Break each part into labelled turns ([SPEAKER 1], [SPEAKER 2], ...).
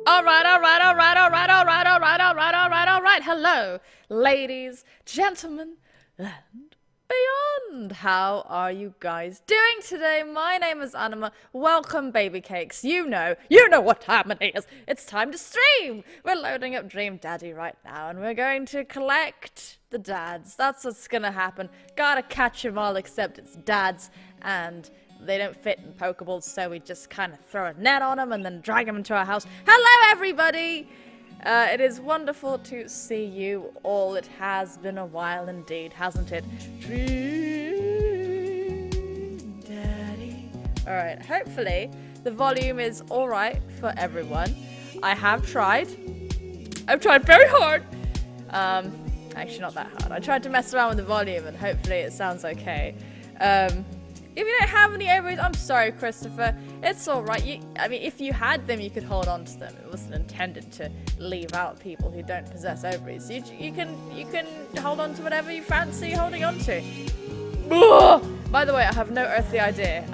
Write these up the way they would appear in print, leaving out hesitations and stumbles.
[SPEAKER 1] Alright. Hello, ladies, gentlemen, and beyond. How are you guys doing today? My name is Anima. Welcome, baby cakes. You know what time it is. It's time to stream. We're loading up Dream Daddy right now, and we're going to collect the dads. That's what's gonna happen. Gotta catch them all except it's dads, and they don't fit in Pokeballs, so we just kind of throw a net on them and then drag them into our house. Hello, everybody! It is wonderful to see you all. It has been a while indeed, hasn't it? Dream Daddy. Alright, hopefully the volume is alright for everyone. I have tried. I've tried very hard. Actually not that hard. I tried to mess around with the volume and hopefully it sounds okay. If you don't have any ovaries, I'm sorry, Christopher. It's alright. I mean, if you had them, you could hold on to them. It wasn't intended to leave out people who don't possess ovaries. You can hold on to whatever you fancy holding on to. By the way, I have no earthly idea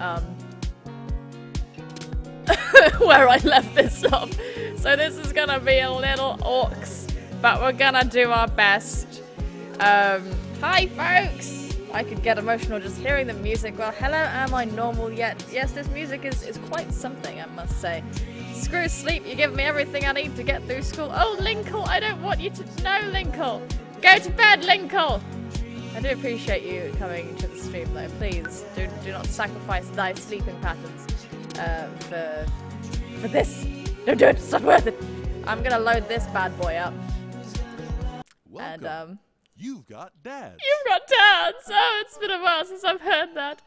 [SPEAKER 1] where I left this off. So this is gonna be a little orcs, but we're gonna do our best. Hi, folks. I could get emotional just hearing the music. Well, hello, am I normal yet? Yes, this music is quite something, I must say. Screw sleep, you give me everything I need to get through school. Oh, Linkle, I don't want you to know, Linkle. Go to bed, Linkle. I do appreciate you coming to the stream, though. Please, do not sacrifice thy sleeping patterns for this. Don't do it, it's not worth it. I'm gonna load this bad boy up.
[SPEAKER 2] Welcome.
[SPEAKER 1] And,
[SPEAKER 2] You've got dads.
[SPEAKER 1] You've got dads! Oh, it's been a while since I've heard that.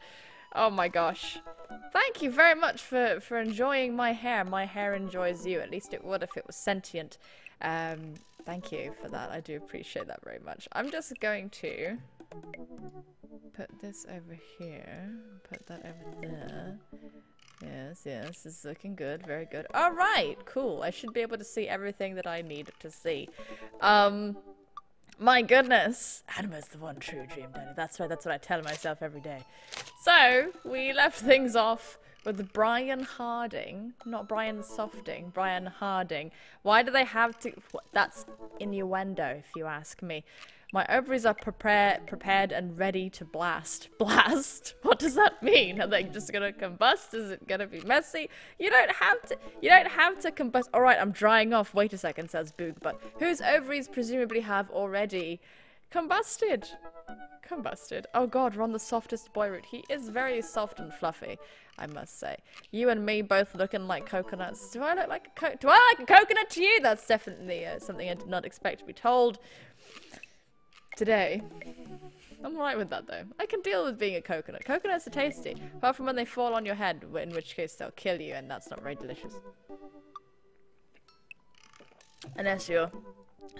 [SPEAKER 1] Oh my gosh. Thank you very much for enjoying my hair. My hair enjoys you. At least it would if it was sentient. Thank you for that. I do appreciate that very much. I'm just going to put this over here. Put that over there. Yes, this is looking good. Very good. Alright, cool. I should be able to see everything that I need to see. My goodness, Anima's the one true Dream Daddy. That's right, that's what I tell myself every day. So, we left things off with Brian Harding. Not Brian Softing, Brian Harding. Why do they have to... That's innuendo, if you ask me. My ovaries are prepared and ready to blast. Blast? What does that mean? Are they just gonna combust? Is it gonna be messy? You don't have to combust. Alright, I'm drying off. Wait a second, says Boog, but whose ovaries presumably have already combusted? Combusted. Oh god, we're on the softest boy route. He is very soft and fluffy, I must say. You and me both looking like coconuts. Do I look like a coconut to you? That's definitely something I did not expect to be told today. I'm alright with that though. I can deal with being a coconut. Coconuts are tasty, apart from when they fall on your head, in which case they'll kill you, and that's not very delicious. Unless you're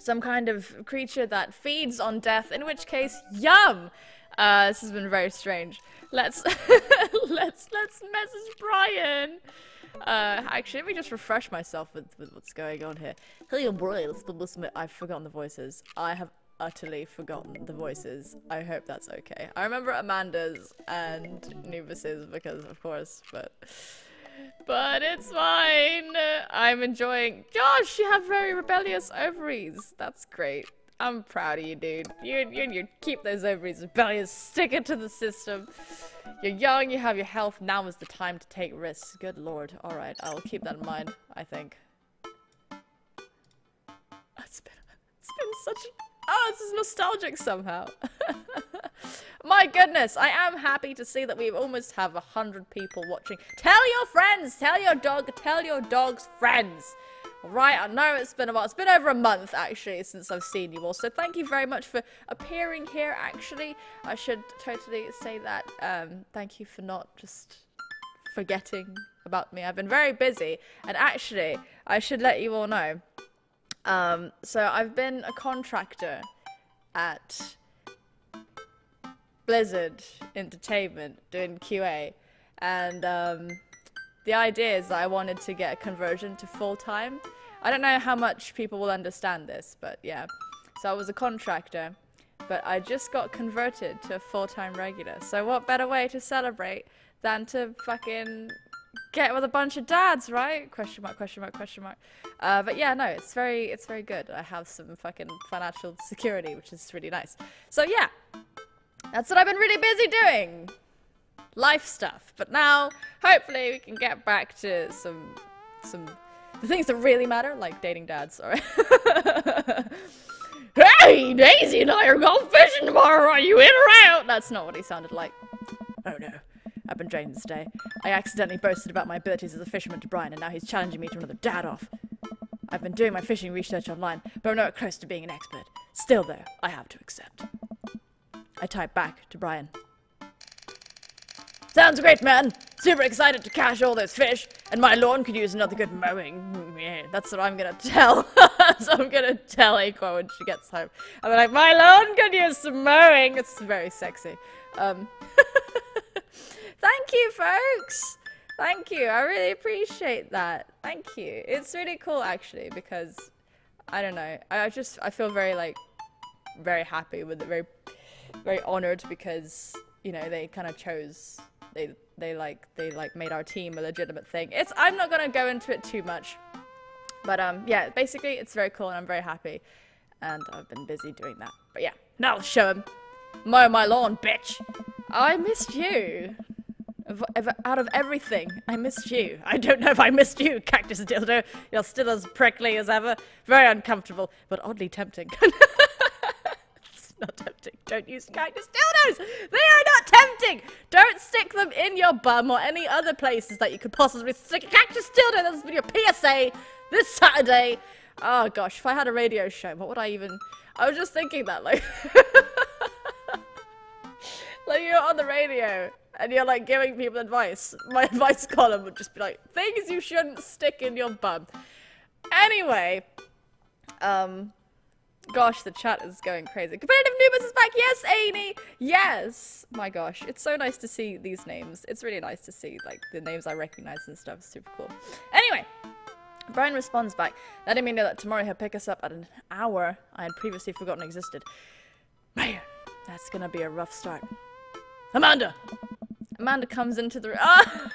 [SPEAKER 1] some kind of creature that feeds on death, in which case, yum! This has been very strange. Let's message Brian. Actually, let me just refresh myself with what's going on here. Hey, Brian, I've forgotten the voices. I have utterly forgotten the voices. I hope that's okay. I remember Amanda's and Nubus's because, of course, but it's fine. I'm enjoying. Josh, you have very rebellious ovaries. That's great. I'm proud of you, dude. You keep those ovaries rebellious. Stick it to the system. You're young. You have your health. Now is the time to take risks. Good lord. All right, I'll keep that in mind. I think. It's been such. Oh, this is nostalgic somehow. My goodness, I am happy to see that we almost have 100 people watching. Tell your friends, tell your dog's friends. Right, I know it's been a while. It's been over a month, actually, since I've seen you all. So thank you very much for appearing here, actually. I should totally say that. Thank you for not just forgetting about me. I've been very busy. And actually, I should let you all know. So I've been a contractor at Blizzard Entertainment doing QA, and the idea is that I wanted to get a conversion to full-time. I don't know how much people will understand this, but yeah. So I was a contractor, but I just got converted to a full-time regular. So what better way to celebrate than to fucking get with a bunch of dads, right? Question mark, question mark, question mark. But yeah, no, it's very good. I have some fucking financial security, which is really nice. So yeah, that's what I've been really busy doing. Life stuff. But now, hopefully, we can get back to some the things that really matter, like dating dads. Alright. Hey, Daisy and I are going fishing tomorrow. Are you in or out? That's not what he sounded like. Oh no. I've been drained this day. I accidentally boasted about my abilities as a fisherman to Brian, and now he's challenging me to another dad-off. I've been doing my fishing research online, but I'm nowhere close to being an expert. Still, though, I have to accept. I type back to Brian. Sounds great, man. Super excited to catch all those fish, and my lawn could use another good mowing. Yeah, that's what I'm gonna tell. So I'm gonna tell Aqua when she gets home. I'm like, my lawn could use some mowing. It's very sexy. Thank you, folks. Thank you. I really appreciate that. Thank you. It's really cool, actually, because I don't know. I feel very very happy with it. Very honored because you know they kind of chose. They made our team a legitimate thing. I'm not gonna go into it too much, but yeah. Basically, it's very cool, and I'm very happy, and I've been busy doing that. But yeah, now I'll show him. Mow my lawn, bitch. I missed you. Out of everything, I missed you. I don't know if I missed you, Cactus Dildo. You're still as prickly as ever. Very uncomfortable, but oddly tempting. It's not tempting. Don't use Cactus Dildos! They are not tempting! Don't stick them in your bum or any other places that you could possibly stick a Cactus Dildo. That's been your PSA this Saturday. Oh gosh, if I had a radio show, what would I even... I was just thinking that, like... Like, you're on the radio, and you're, like, giving people advice. My advice column would just be like, things you shouldn't stick in your bum. Anyway, gosh, the chat is going crazy. Competitive Noobus is back! Yes, Amy! Yes! My gosh, it's so nice to see these names. It's really nice to see, like, the names I recognize and stuff. It's super cool. Anyway, Brian responds back, letting me know that tomorrow he'll pick us up at an hour I had previously forgotten existed. Man, that's gonna be a rough start. Amanda comes into the room. Ah!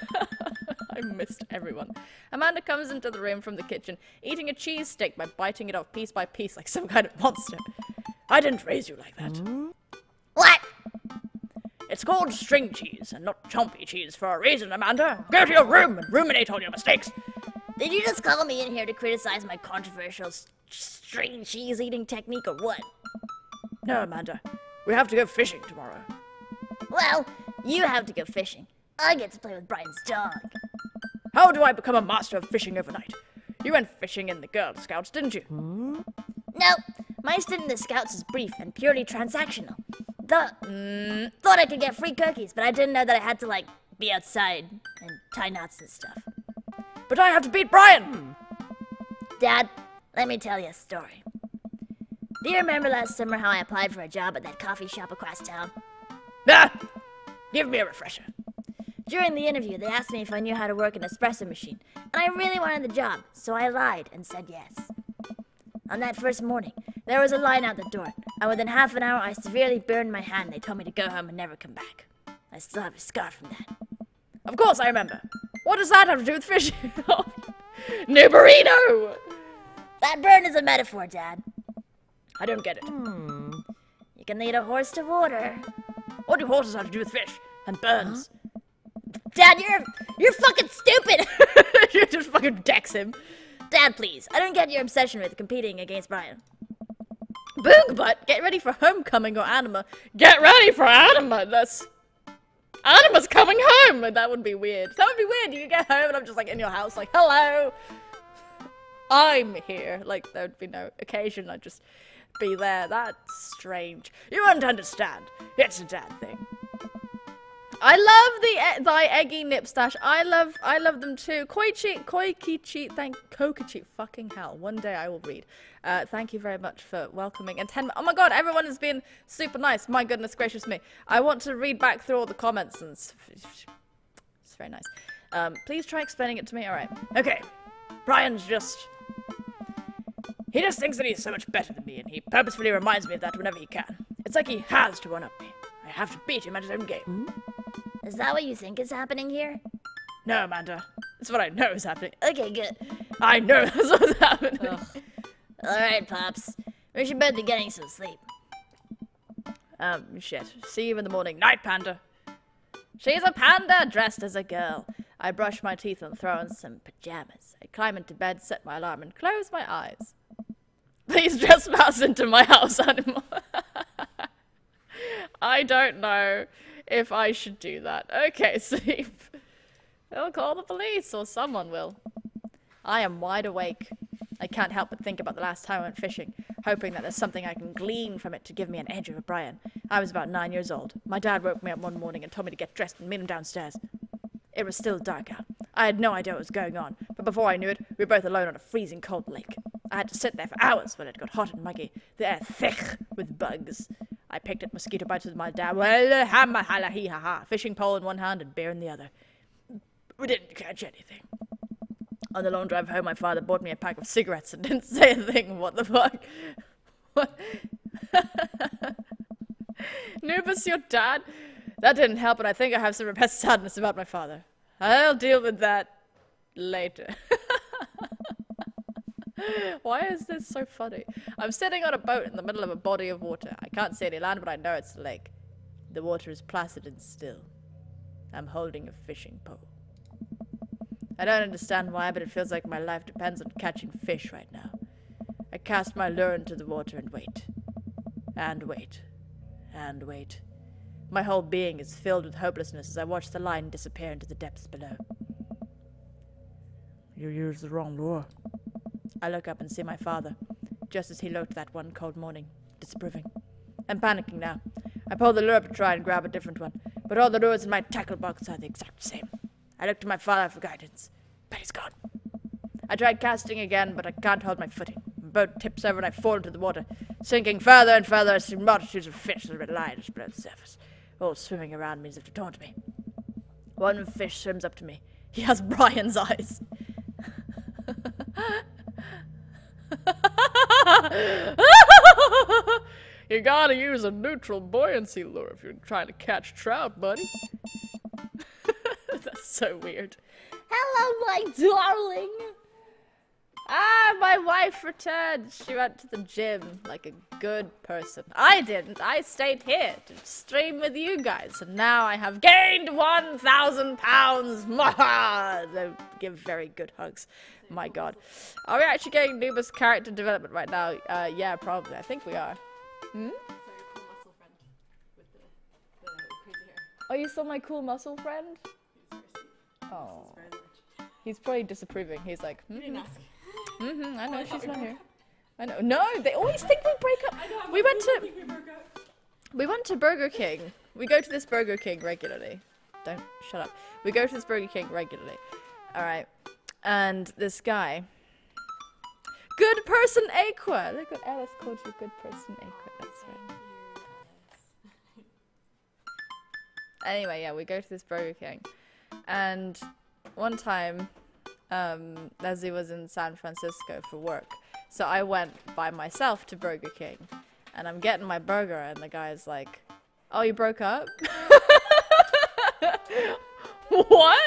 [SPEAKER 1] I missed everyone. Amanda comes into the room from the kitchen, eating a cheese stick by biting it off piece by piece like some kind of monster. I didn't raise you like that. What? It's called string cheese and not chompy cheese for a reason, Amanda. Go to your room and ruminate on your mistakes.
[SPEAKER 3] Did you just call me in here to criticize my controversial string cheese eating technique or what?
[SPEAKER 1] No, Amanda. We have to go fishing tomorrow.
[SPEAKER 3] Well, you have to go fishing. I get to play with Brian's dog.
[SPEAKER 1] How do I become a master of fishing overnight? You went fishing in the Girl Scouts, didn't you?
[SPEAKER 3] No, my stint in the Scouts is brief and purely transactional. Thought I could get free cookies, but I didn't know that I had to, like, be outside and tie knots and stuff.
[SPEAKER 1] But I have to beat Brian!
[SPEAKER 3] Dad, let me tell you a story. Do you remember last summer how I applied for a job at that coffee shop across town?
[SPEAKER 1] Ah! Give me a refresher.
[SPEAKER 3] During the interview, they asked me if I knew how to work an espresso machine, and I really wanted the job, so I lied and said yes. On that first morning, there was a line out the door, and within half an hour I severely burned my hand. They told me to go home and never come back. I still have a scar from that.
[SPEAKER 1] Of course I remember. What does that have to do with fishing? Nuberino!
[SPEAKER 3] That burn is a metaphor, Dad.
[SPEAKER 1] I don't get it.
[SPEAKER 3] You can lead a horse to water.
[SPEAKER 1] What do horses have to do with fish? And burns?
[SPEAKER 3] Dad, you're fucking stupid!
[SPEAKER 1] You just fucking dex him.
[SPEAKER 3] Dad, please. I don't get your obsession with competing against Brian.
[SPEAKER 1] Boogbutt, get ready for homecoming, or Anima. Get ready for Anima! Anima's coming home! That would be weird. That would be weird. You get home and I'm just like in your house like, hello! I'm here. Like, there would be no occasion. I'd just be there. That's strange. You won't understand. It's a dad thing. I love thy eggy nip stash. I love them too. Koikichi, Kokichi. Fucking hell. One day I will read. Thank you very much for welcoming. And 10. Oh my god, everyone has been super nice. My goodness gracious me. I want to read back through all the comments and it's very nice. Please try explaining it to me. All right. Okay. Brian's he just thinks that he's so much better than me, and he purposefully reminds me of that whenever he can. It's like he has to one-up me. I have to beat him at his own game.
[SPEAKER 3] Is that what you think is happening here?
[SPEAKER 1] No, Amanda. It's what I know is happening.
[SPEAKER 3] Okay, good.
[SPEAKER 1] I know that's what's happening.
[SPEAKER 3] Alright, Pops. We should both be getting some sleep.
[SPEAKER 1] Shit. See you in the morning. Night, Panda. She's a panda dressed as a girl. I brush my teeth and throw on some pajamas. I climb into bed, set my alarm, and close my eyes. Please trespass into my house, animal. I don't know if I should do that. Okay, sleep. They'll call the police, or someone will. I am wide awake. I can't help but think about the last time I went fishing, hoping that there's something I can glean from it to give me an edge over Brian. I was about 9 years old. My dad woke me up one morning and told me to get dressed and meet him downstairs. It was still dark out. I had no idea what was going on, but before I knew it, we were both alone on a freezing cold lake. I had to sit there for hours when it got hot and muggy, the air thick with bugs. I picked up mosquito bites with my dad, fishing pole in one hand and beer in the other. We didn't catch anything. On the long drive home, my father bought me a pack of cigarettes and didn't say a thing. What the fuck? What? Nubus, your dad? That didn't help, and I think I have some repressed sadness about my father. I'll deal with that later. Why is this so funny? I'm sitting on a boat in the middle of a body of water. I can't see any land, but I know it's a lake. The water is placid and still. I'm holding a fishing pole. I don't understand why, but it feels like my life depends on catching fish right now. I cast my lure into the water and wait. And wait. And wait. My whole being is filled with hopelessness as I watch the line disappear into the depths below. You used the wrong lure. I look up and see my father, just as he looked that one cold morning, disapproving. I'm panicking now. I pull the lure up to try and grab a different one, but all the lures in my tackle box are the exact same. I look to my father for guidance, but he's gone. I tried casting again, but I can't hold my footing. My boat tips over and I fall into the water, sinking further and further as the multitudes of fish that lie just below the surface, all swimming around me as if to taunt me. One fish swims up to me. He has Brian's eyes. You gotta use a neutral buoyancy lure if you're trying to catch trout, buddy. That's so weird.
[SPEAKER 3] Hello, my darling.
[SPEAKER 1] Ah, my wife returned. She went to the gym like a good person. I didn't. I stayed here to stream with you guys, and now I have gained 1,000 pounds. They give very good hugs. My God. Are we actually getting Nubus character development right now? Yeah, probably. I think we are. Hmm? Oh, you saw my cool muscle friend? Oh. He's probably disapproving. He's like, I know, she's not here. I know. No, they always think we break up. We went to Burger King. We go to this Burger King regularly. Don't shut up. We go to this Burger King regularly. Alright. And this guy. Good person Aqua! Look what Alice called you, good person Aqua. That's right. Anyway, yeah, we go to this Burger King. And one time, Leslie was in San Francisco for work. So I went by myself to Burger King. And I'm getting my burger and the guy's like, oh, you broke up? What?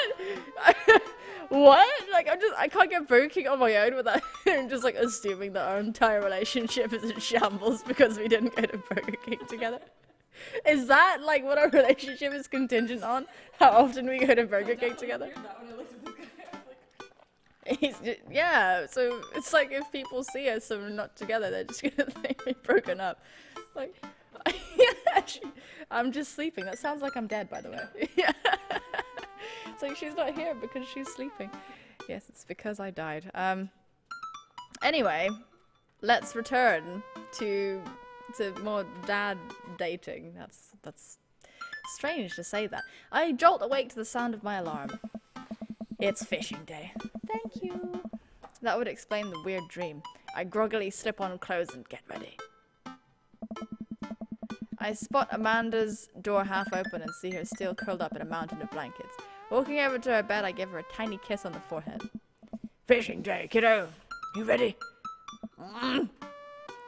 [SPEAKER 1] What? Like, I can't get Burger King on my own without him just like assuming that our entire relationship is in shambles because we didn't go to Burger King together. Is that like what our relationship is contingent on? How often we go to Burger King together? Yeah, so it's like if people see us and we're not together, they're just gonna think we've broken up. Like, I'm just sleeping. That sounds like I'm dead, by the way. Yeah. It's like she's not here because she's sleeping. Yes, it's because I died. Anyway, let's return to more dad dating. That's strange to say that. I jolt awake to the sound of my alarm. It's fishing day. Thank you. That would explain the weird dream. I groggily slip on clothes and get ready. I spot Amanda's door half open and see her still curled up in a mountain of blankets. Walking over to her bed, I give her a tiny kiss on the forehead. Fishing day, kiddo. You ready?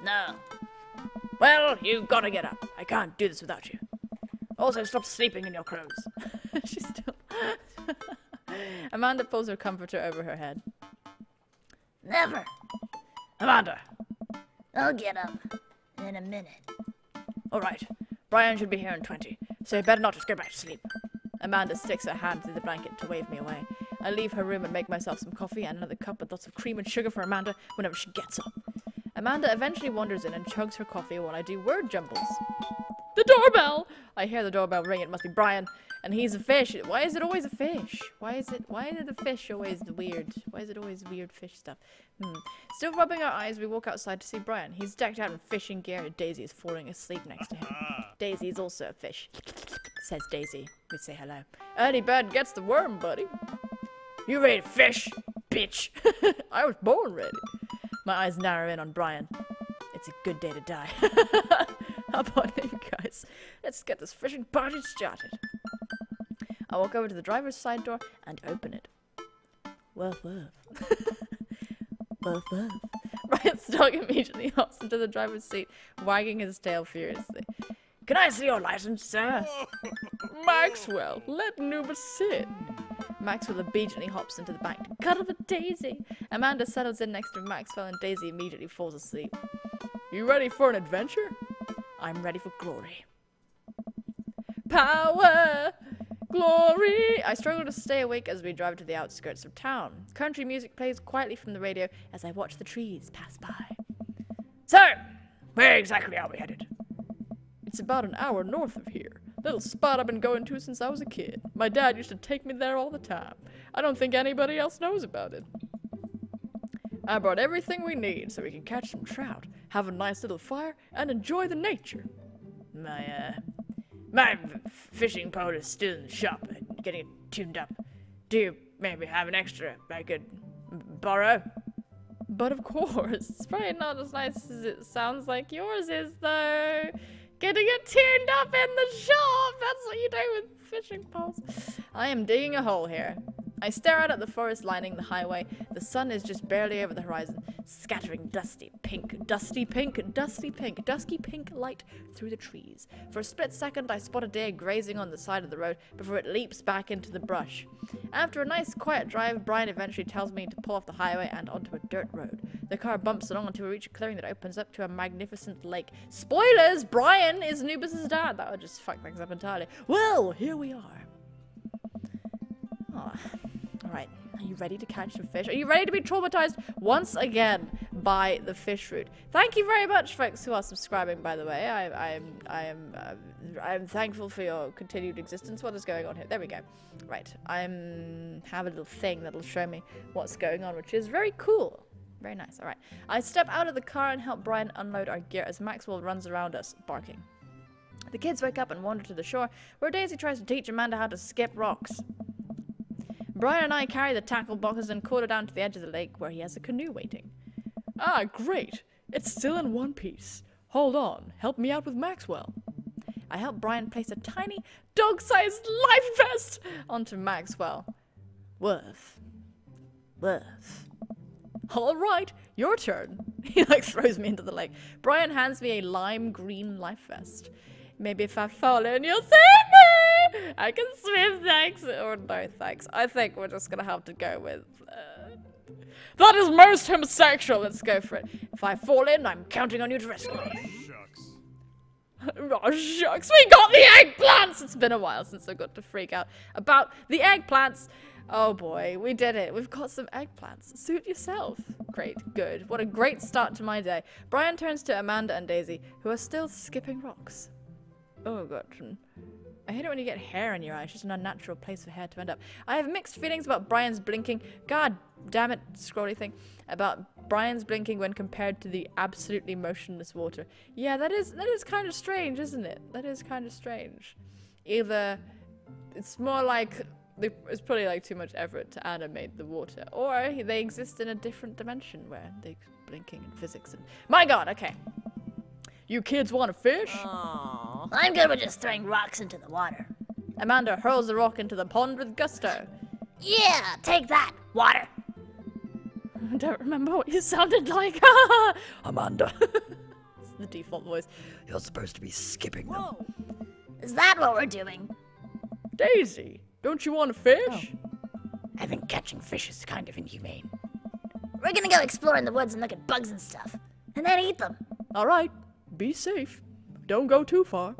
[SPEAKER 1] No. Well, you gotta get up. I can't do this without you. Also, stop sleeping in your clothes. She's still... Amanda pulls her comforter over her head.
[SPEAKER 3] Never.
[SPEAKER 1] Amanda!
[SPEAKER 3] I'll get up in a minute.
[SPEAKER 1] Alright, Brian should be here in 20, so you better not just go back to sleep. Amanda sticks her hand through the blanket to wave me away. I leave her room and make myself some coffee and another cup with lots of cream and sugar for Amanda whenever she gets up. Amanda eventually wanders in and chugs her coffee while I do word jumbles. The doorbell! I hear the doorbell ring. It must be Brian. And he's a fish. Why is it always a fish? Why are the fish always the weird? Why is it always weird fish stuff? Still rubbing our eyes, we walk outside to see Brian. He's decked out in fishing gear and Daisy is falling asleep next to him. Daisy is also a fish, says Daisy. We say hello. Early bird gets the worm, buddy. You ready to fish, bitch? I was born ready. My eyes narrow in on Brian. It's a good day to die. How about it, guys? Let's get this fishing party started. I walk over to the driver's side door and open it. Woof woof. Woof woof. Brian's dog immediately hops into the driver's seat, wagging his tail furiously. Can I see your license, sir? Maxwell, let Nuba sit. Maxwell obediently hops into the back to cuddle with Daisy. Amanda settles in next to Maxwell and Daisy immediately falls asleep. You ready for an adventure? I'm ready for glory. Power! Glory! I struggle to stay awake as we drive to the outskirts of town. Country music plays quietly from the radio as I watch the trees pass by. So, where exactly are we headed? It's about an hour north of here. Little spot I've been going to since I was a kid. My dad used to take me there all the time. I don't think anybody else knows about it. I brought everything we need so we can catch some trout, have a nice little fire, and enjoy the nature. My fishing pole is still in the shop, getting it tuned up. Do you maybe have an extra I could borrow? But of course, it's probably not as nice as it sounds like yours is, though. Getting it tuned up in the shop, that's what you do with fishing poles. I am digging a hole here. I stare out at the forest lining the highway. The sun is just barely over the horizon, scattering dusky pink light through the trees. For a split second, I spot a deer grazing on the side of the road before it leaps back into the brush. After a nice quiet drive, Brian eventually tells me to pull off the highway and onto a dirt road. The car bumps along until we reach a clearing that opens up to a magnificent lake. Spoilers! Brian is Nubis' dad. That would just fuck things up entirely. Well, here we are. Oh. Alright, are you ready to catch some fish? Are you ready to be traumatized once again by the fish route? Thank you very much, folks who are subscribing, by the way. I'm thankful for your continued existence. What is going on here? There we go. Right, have a little thing that'll show me what's going on, which is very cool. Very nice. Alright, I step out of the car and help Brian unload our gear as Maxwell runs around us, barking. The kids wake up and wander to the shore, where Daisy tries to teach Amanda how to skip rocks. Brian and I carry the tackle boxes and quarter down to the edge of the lake where he has a canoe waiting. Ah, great. It's still in one piece. Hold on. Help me out with Maxwell. I help Brian place a tiny, dog-sized life vest onto Maxwell. Worth. All right, your turn. He throws me into the lake. Brian hands me a lime green life vest. Maybe if I fall in, you'll save me! I can swim, thanks. Or no, thanks. I think we're just gonna have to go with... That is most homosexual. Let's go for it. If I fall in, I'm counting on you to rescue me.
[SPEAKER 2] Shucks.
[SPEAKER 1] Oh, shucks. We got the eggplants! It's been a while since I got to freak out about the eggplants. Oh boy, we did it. We've got some eggplants. Suit yourself. Great, good. What a great start to my day. Brian turns to Amanda and Daisy, who are still skipping rocks. Oh god. I hate it when you get hair in your eye. It's just an unnatural place for hair to end up. I have mixed feelings about Brian's blinking. God damn it, scrolly thing. About Brian's blinking when compared to the absolutely motionless water. Yeah, that is kind of strange, isn't it? That is kind of strange. Either it's more like it's probably too much effort to animate the water, or they exist in a different dimension where they're blinking in physics. And my god, okay. You kids want to fish?
[SPEAKER 3] Aww. I'm good with just throwing rocks into the water.
[SPEAKER 1] Amanda hurls a rock into the pond with gusto.
[SPEAKER 3] Yeah, take that, water.
[SPEAKER 1] I don't remember what you sounded like. Amanda. It's the default voice. You're supposed to be skipping them.
[SPEAKER 3] Whoa. Is that what we're doing?
[SPEAKER 1] Daisy, don't you want to fish?
[SPEAKER 3] Oh. I think catching fish is kind of inhumane. We're gonna go explore in the woods and look at bugs and stuff, and then eat them.
[SPEAKER 1] Alright, be safe. Don't go too far.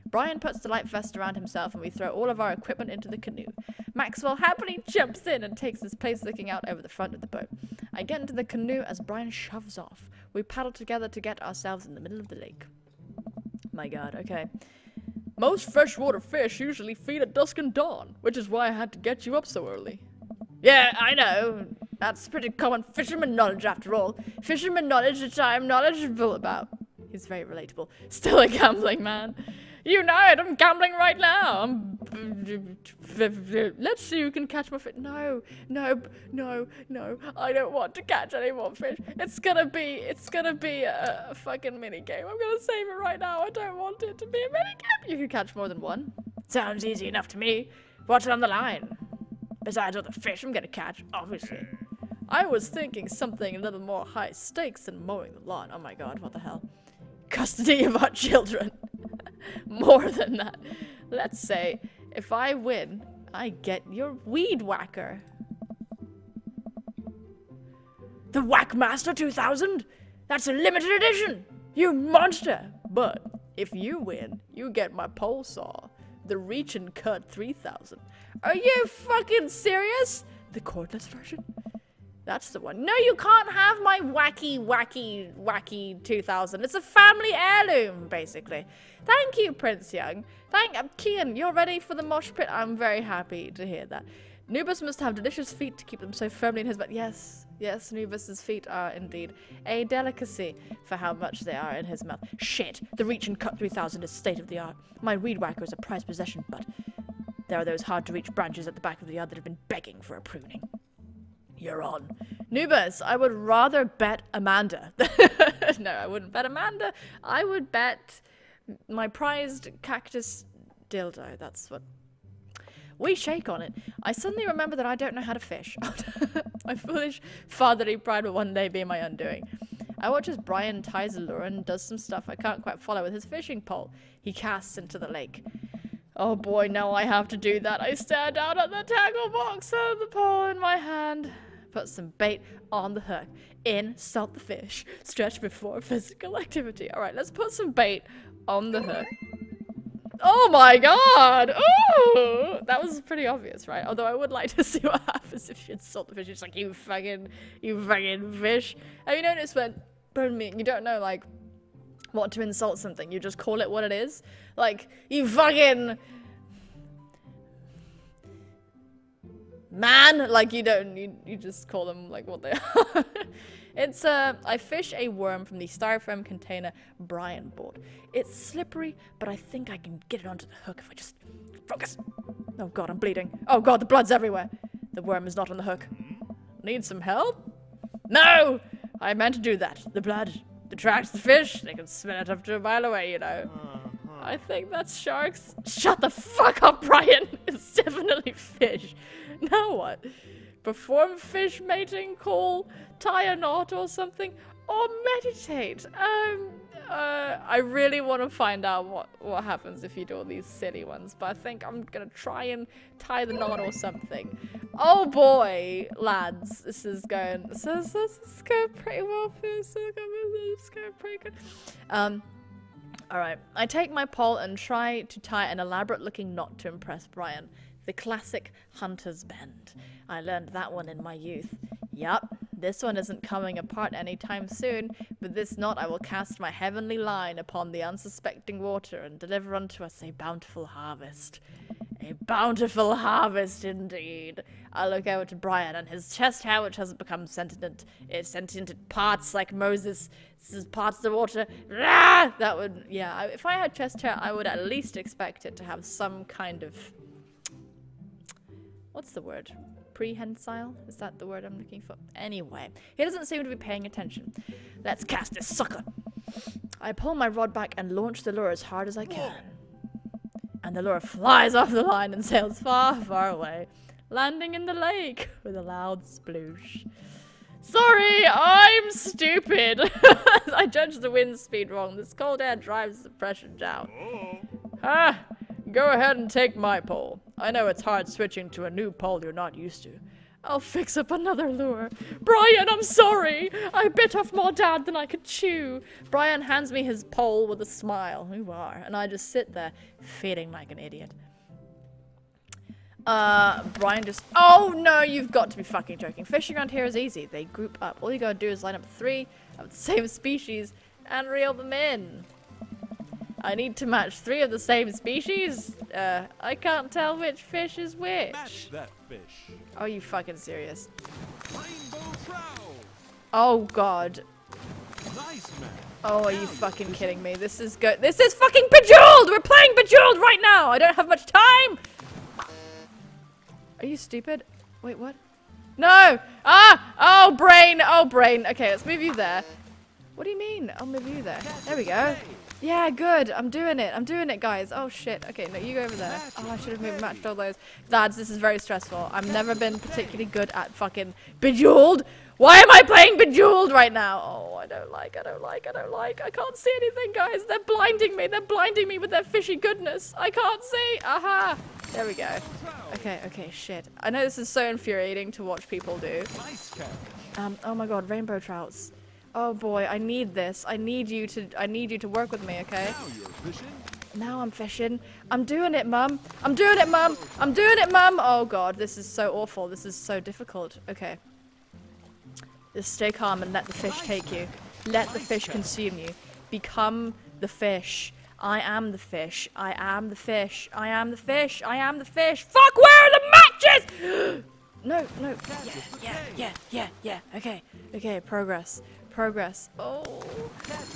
[SPEAKER 1] Brian puts the life vest around himself and we throw all of our equipment into the canoe. Maxwell happily jumps in and takes his place looking out over the front of the boat. I get into the canoe as Brian shoves off. We paddle together to get ourselves in the middle of the lake. My god, okay. Most freshwater fish usually feed at dusk and dawn, which is why I had to get you up so early. Yeah, I know. That's pretty common fisherman knowledge after all. Fisherman knowledge that I'm knowledgeable about. He's very relatable. Still a gambling man. You know it, I'm gambling right now. Let's see who can catch more fish. No. I don't want to catch any more fish. It's gonna be a fucking mini game. I'm gonna save it right now. I don't want it to be a mini game. You can catch more than one. Sounds easy enough to me. What's on the line? Besides all the fish I'm gonna catch, obviously. I was thinking something a little more high stakes than mowing the lawn. Oh my god, what the hell? Custody of our children. More than that. Let's say, if I win, I get your weed whacker. The Whackmaster 2000? That's a limited edition! You monster! But, if you win, you get my pole saw. The Reach and Cut 3000. Are you fucking serious? The cordless version? That's the one. No, you can't have my wacky 2000. It's a family heirloom, basically. Thank you, Prince Young. Kian, you're ready for the mosh pit? I'm very happy to hear that. Nubus must have delicious feet to keep them so firmly in his butt. Yes, Nubus's feet are indeed a delicacy for how much they are in his mouth. Shit, the Reach and Cut 3000 is state of the art. My weed whacker is a prized possession, but there are those hard-to-reach branches at the back of the yard that have been begging for a pruning. You're on. Nubus, I would rather bet Amanda. No, I wouldn't bet Amanda. I would bet my prized cactus dildo. That's what... We shake on it. I suddenly remember that I don't know how to fish. My foolish fatherly pride will one day be my undoing. I watch as Brian ties a lure and does some stuff I can't quite follow with his fishing pole. He casts into the lake. Oh boy, now I have to do that. I stare down at the tackle box and the pole in my hand. Put some bait on the hook. Salt the fish. Stretch before physical activity. Alright, let's put some bait on the hook. Oh my god! Ooh! That was pretty obvious, right? Although I would like to see what happens if you insult the fish. It's like, you fucking fish. Have you noticed when, you don't know, like, what to insult something. You just call it what it is. Like, you fucking... man! Like, you don't, you just call them, like, what they are. It's, I fish a worm from the styrofoam container Brian bought. It's slippery, but I think I can get it onto the hook if I just focus. Oh god, I'm bleeding. Oh god, the blood's everywhere. The worm is not on the hook. Need some help? No! I meant to do that. The blood attracts the fish. They can smell it up to a mile away, you know. I think that's sharks. Shut the fuck up, Brian! It's definitely fish. Now what? Perform fish mating call, tie a knot or something, or meditate. I really want to find out what happens if you do all these silly ones, but I think I'm gonna try and tie the knot or something. Oh boy, lads, this is going pretty well. It's going pretty good. Alright, I take my pole and try to tie an elaborate-looking knot to impress Brian. The classic hunter's bend. I learned that one in my youth. Yup, this one isn't coming apart anytime soon. With this knot I will cast my heavenly line upon the unsuspecting water and deliver unto us a bountiful harvest. A bountiful harvest indeed. I look over to Brian and his chest hair, which has become sentient. It's sentient in parts like Moses. This is parts of the water. Ah! That would, yeah, if I had chest hair, I would at least expect it to have some kind of... what's the word? Prehensile? Is that the word I'm looking for? Anyway, he doesn't seem to be paying attention. Let's cast this sucker. I pull my rod back and launch the lure as hard as I can. And the lure flies off the line and sails far, far away, landing in the lake with a loud sploosh. Sorry, I'm stupid. I judged the wind speed wrong. This cold air drives the pressure down. Go ahead and take my pole. I know it's hard switching to a new pole you're not used to. I'll fix up another lure. Brian, I'm sorry. I bit off more dad than I could chew. Brian hands me his pole with a smile. You are. And I just sit there, feeling like an idiot. Brian just... Oh, no, you've got to be fucking joking. Fishing around here is easy. They group up. All you gotta do is line up 3 of the same species and reel them in. I need to match 3 of the same species? I can't tell which fish is which.
[SPEAKER 2] Match that fish.
[SPEAKER 1] Are you fucking serious?
[SPEAKER 2] Rainbow trout.
[SPEAKER 1] Oh, God.
[SPEAKER 2] Nice man.
[SPEAKER 1] Oh, are you fucking kidding me? This is This is fucking Bejeweled! We're playing Bejeweled right now! I don't have much time! Are you stupid? Wait, what? No! Ah! Oh, brain! Oh, brain. Okay, let's move you there. What do you mean? I'll move you there. There we go. Yeah, good. I'm doing it. I'm doing it, guys. Oh, shit. Okay, no, you go over there. Oh, I should have matched all those. Lads, this is very stressful. I've never been particularly good at fucking Bejeweled. Why am I playing Bejeweled right now? Oh, I don't like. I can't see anything, guys. They're blinding me. They're blinding me with their fishy goodness. I can't see. Aha. There we go. Okay, shit. I know this is so infuriating to watch people do.
[SPEAKER 2] Nice catch.
[SPEAKER 1] Oh my god, rainbow trouts. Oh boy, I need this. I need you to work with me, okay?
[SPEAKER 2] Now you're fishing.
[SPEAKER 1] Now I'm fishing. I'm doing it, Mum. I'm doing it, Mum. I'm doing it, Mum. Oh god, this is so awful. This is so difficult. Okay. Just stay calm and let the fish take you. Let the fish consume you. Become the fish. I am the fish. I am the fish. I am the fish. I am the fish. Fuck, where are the matches? No. Yeah. Okay, progress. Oh,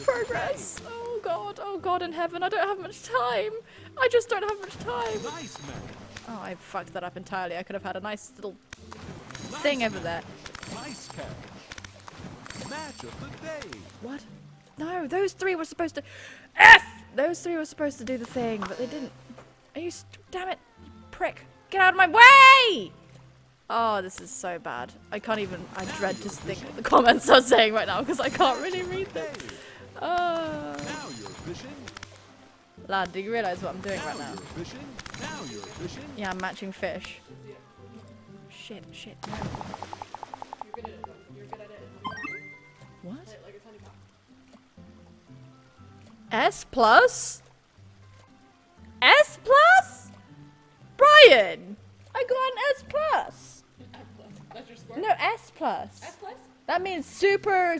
[SPEAKER 1] progress. Oh God in heaven. I don't have much time. I just don't have much time.
[SPEAKER 2] Nice man.
[SPEAKER 1] Oh, I fucked that up entirely. I could have had a nice little thing over there.
[SPEAKER 2] Nice catch. Match of the day.
[SPEAKER 1] What? No, those 3 were supposed to... Those 3 were supposed to do the thing, but they didn't. Are you... Damn it, you prick. Get out of my way! Oh, this is so bad. I can't even... I dread to think what the comments are saying right now, because I can't really read them.
[SPEAKER 2] Now you're fishing.
[SPEAKER 1] Lad, do you realise what I'm doing right now?
[SPEAKER 2] You're fishing. Now you're fishing.
[SPEAKER 1] Yeah, I'm matching fish. Shit, no. What? S plus? S plus? Brian! I got an S plus!
[SPEAKER 4] That's your score?
[SPEAKER 1] No, S plus.
[SPEAKER 4] S plus?
[SPEAKER 1] That means super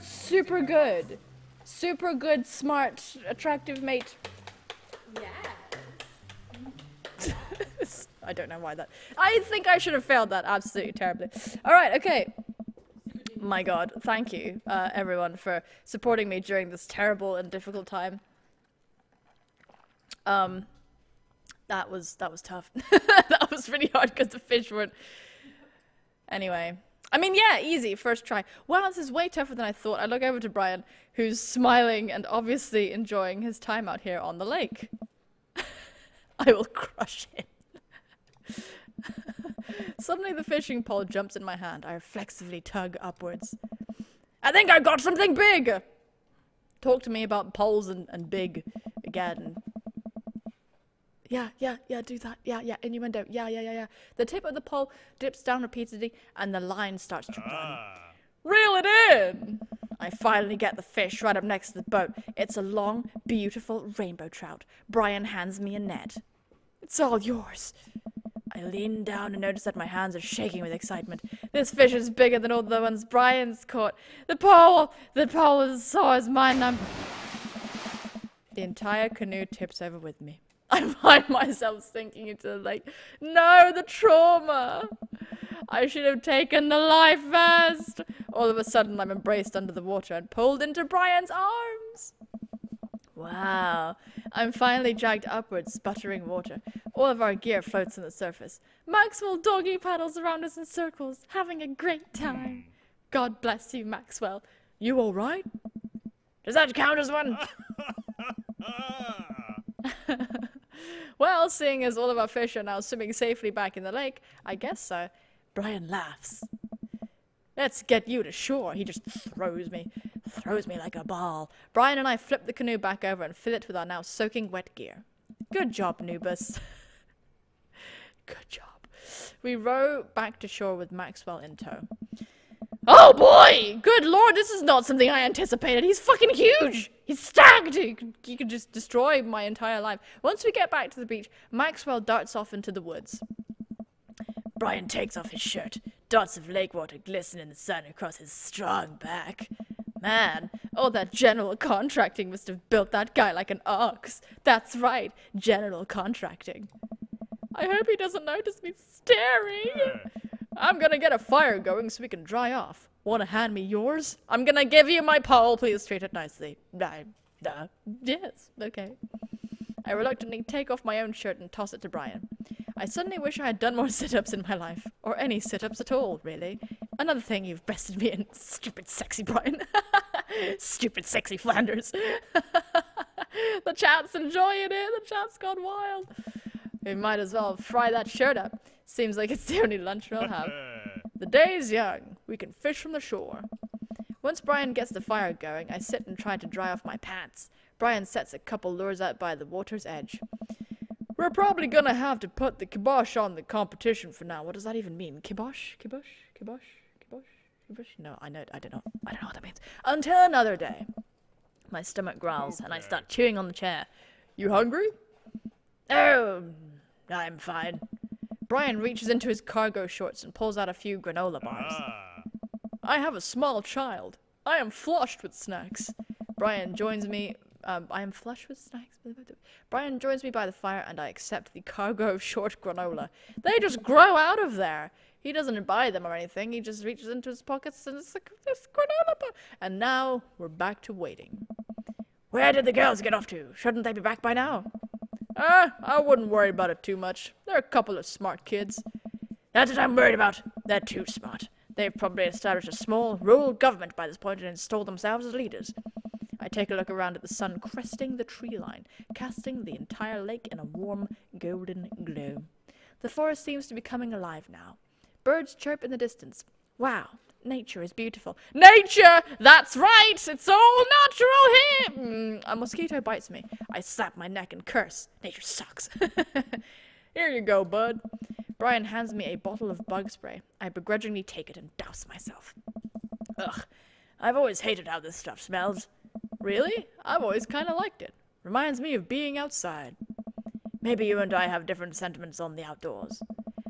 [SPEAKER 1] good. Super good, smart, attractive mate.
[SPEAKER 4] Yes.
[SPEAKER 1] I don't know why that... I think I should have failed that absolutely terribly. Alright, okay. My god, thank you, everyone, for supporting me during this terrible and difficult time. That was tough. That was really hard because the fish weren't... Anyway. I mean, yeah, easy, first try. Wow, this is way tougher than I thought. I look over to Brian, who's smiling and obviously enjoying his time out here on the lake. I will crush him. Suddenly the fishing pole jumps in my hand. I reflexively tug upwards. I think I got something big! Talk to me about poles and big again. Yeah, do that. Yeah, innuendo. Yeah. The tip of the pole dips down repeatedly and the line starts to run. Reel it in! I finally get the fish right up next to the boat. It's a long, beautiful rainbow trout. Brian hands me a net. It's all yours. I lean down and notice that my hands are shaking with excitement. This fish is bigger than all the ones Brian's caught. The pole is so is mine. The entire canoe tips over with me. I find myself sinking into the lake. No, the trauma! I should have taken the life vest! All of a sudden, I'm embraced under the water and pulled into Brian's arms. Wow. I'm finally dragged upwards, sputtering water. All of our gear floats on the surface. Maxwell doggy paddles around us in circles, having a great time. God bless you, Maxwell. You all right? Does that count as one? Well, seeing as all of our fish are now swimming safely back in the lake, I guess so. Brian laughs. Let's get you to shore. He just throws me like a ball. Brian and I flip the canoe back over and fill it with our now soaking wet gear. Good job, Nubus. Good job. We row back to shore with Maxwell in tow. Oh boy! Good lord, this is not something I anticipated. He's fucking huge! He's stacked! He could just destroy my entire life. Once we get back to the beach, Maxwell darts off into the woods. Brian takes off his shirt. Dots of lake water glisten in the sun across his strong back. Man, all that general contracting must have built that guy like an ox. That's right, general contracting. I hope he doesn't notice me staring. I'm gonna get a fire going so we can dry off. Wanna hand me yours? I'm gonna give you my pole. Please treat it nicely. Yes, okay. I reluctantly take off my own shirt and toss it to Brian. I suddenly wish I had done more sit-ups in my life. Or any sit-ups at all, really. Another thing you've bested me in. Stupid sexy Brian. Stupid sexy Flanders. The chat's enjoying it. The chat's gone wild. We might as well fry that shirt up. Seems like it's the only lunch we'll have. The day's young. We can fish from the shore. Once Brian gets the fire going, I sit and try to dry off my pants. Brian sets a couple lures out by the water's edge. We're probably gonna have to put the kibosh on the competition for now. What does that even mean? Kibosh? Kibosh? Kibosh? Kibosh? Kibosh? No, I don't know what that means. Until another day. My stomach growls and I start chewing on the chair. You hungry? Oh, I'm fine. Brian reaches into his cargo shorts and pulls out a few granola bars. I have a small child. I am flushed with snacks. Brian joins me. I am flushed with snacks. Brian joins me by the fire and I accept the cargo of short granola. They just grow out of there. He doesn't buy them or anything. He just reaches into his pockets and it's like this granola bar. And now we're back to waiting. Where did the girls get off to? Shouldn't they be back by now? I wouldn't worry about it too much. They're a couple of smart kids. That's what I'm worried about. They're too smart. They've probably established a small, rural government by this point and installed themselves as leaders. I take a look around at the sun cresting the tree line, casting the entire lake in a warm, golden glow. The forest seems to be coming alive now. Birds chirp in the distance. Wow, nature is beautiful. Nature! That's right! It's all natural here! A mosquito bites me. I slap my neck and curse. Nature sucks. Here you go, bud. Brian hands me a bottle of bug spray. I begrudgingly take it and douse myself. Ugh, I've always hated how this stuff smells. Really? I've always kind of liked it. Reminds me of being outside. Maybe you and I have different sentiments on the outdoors.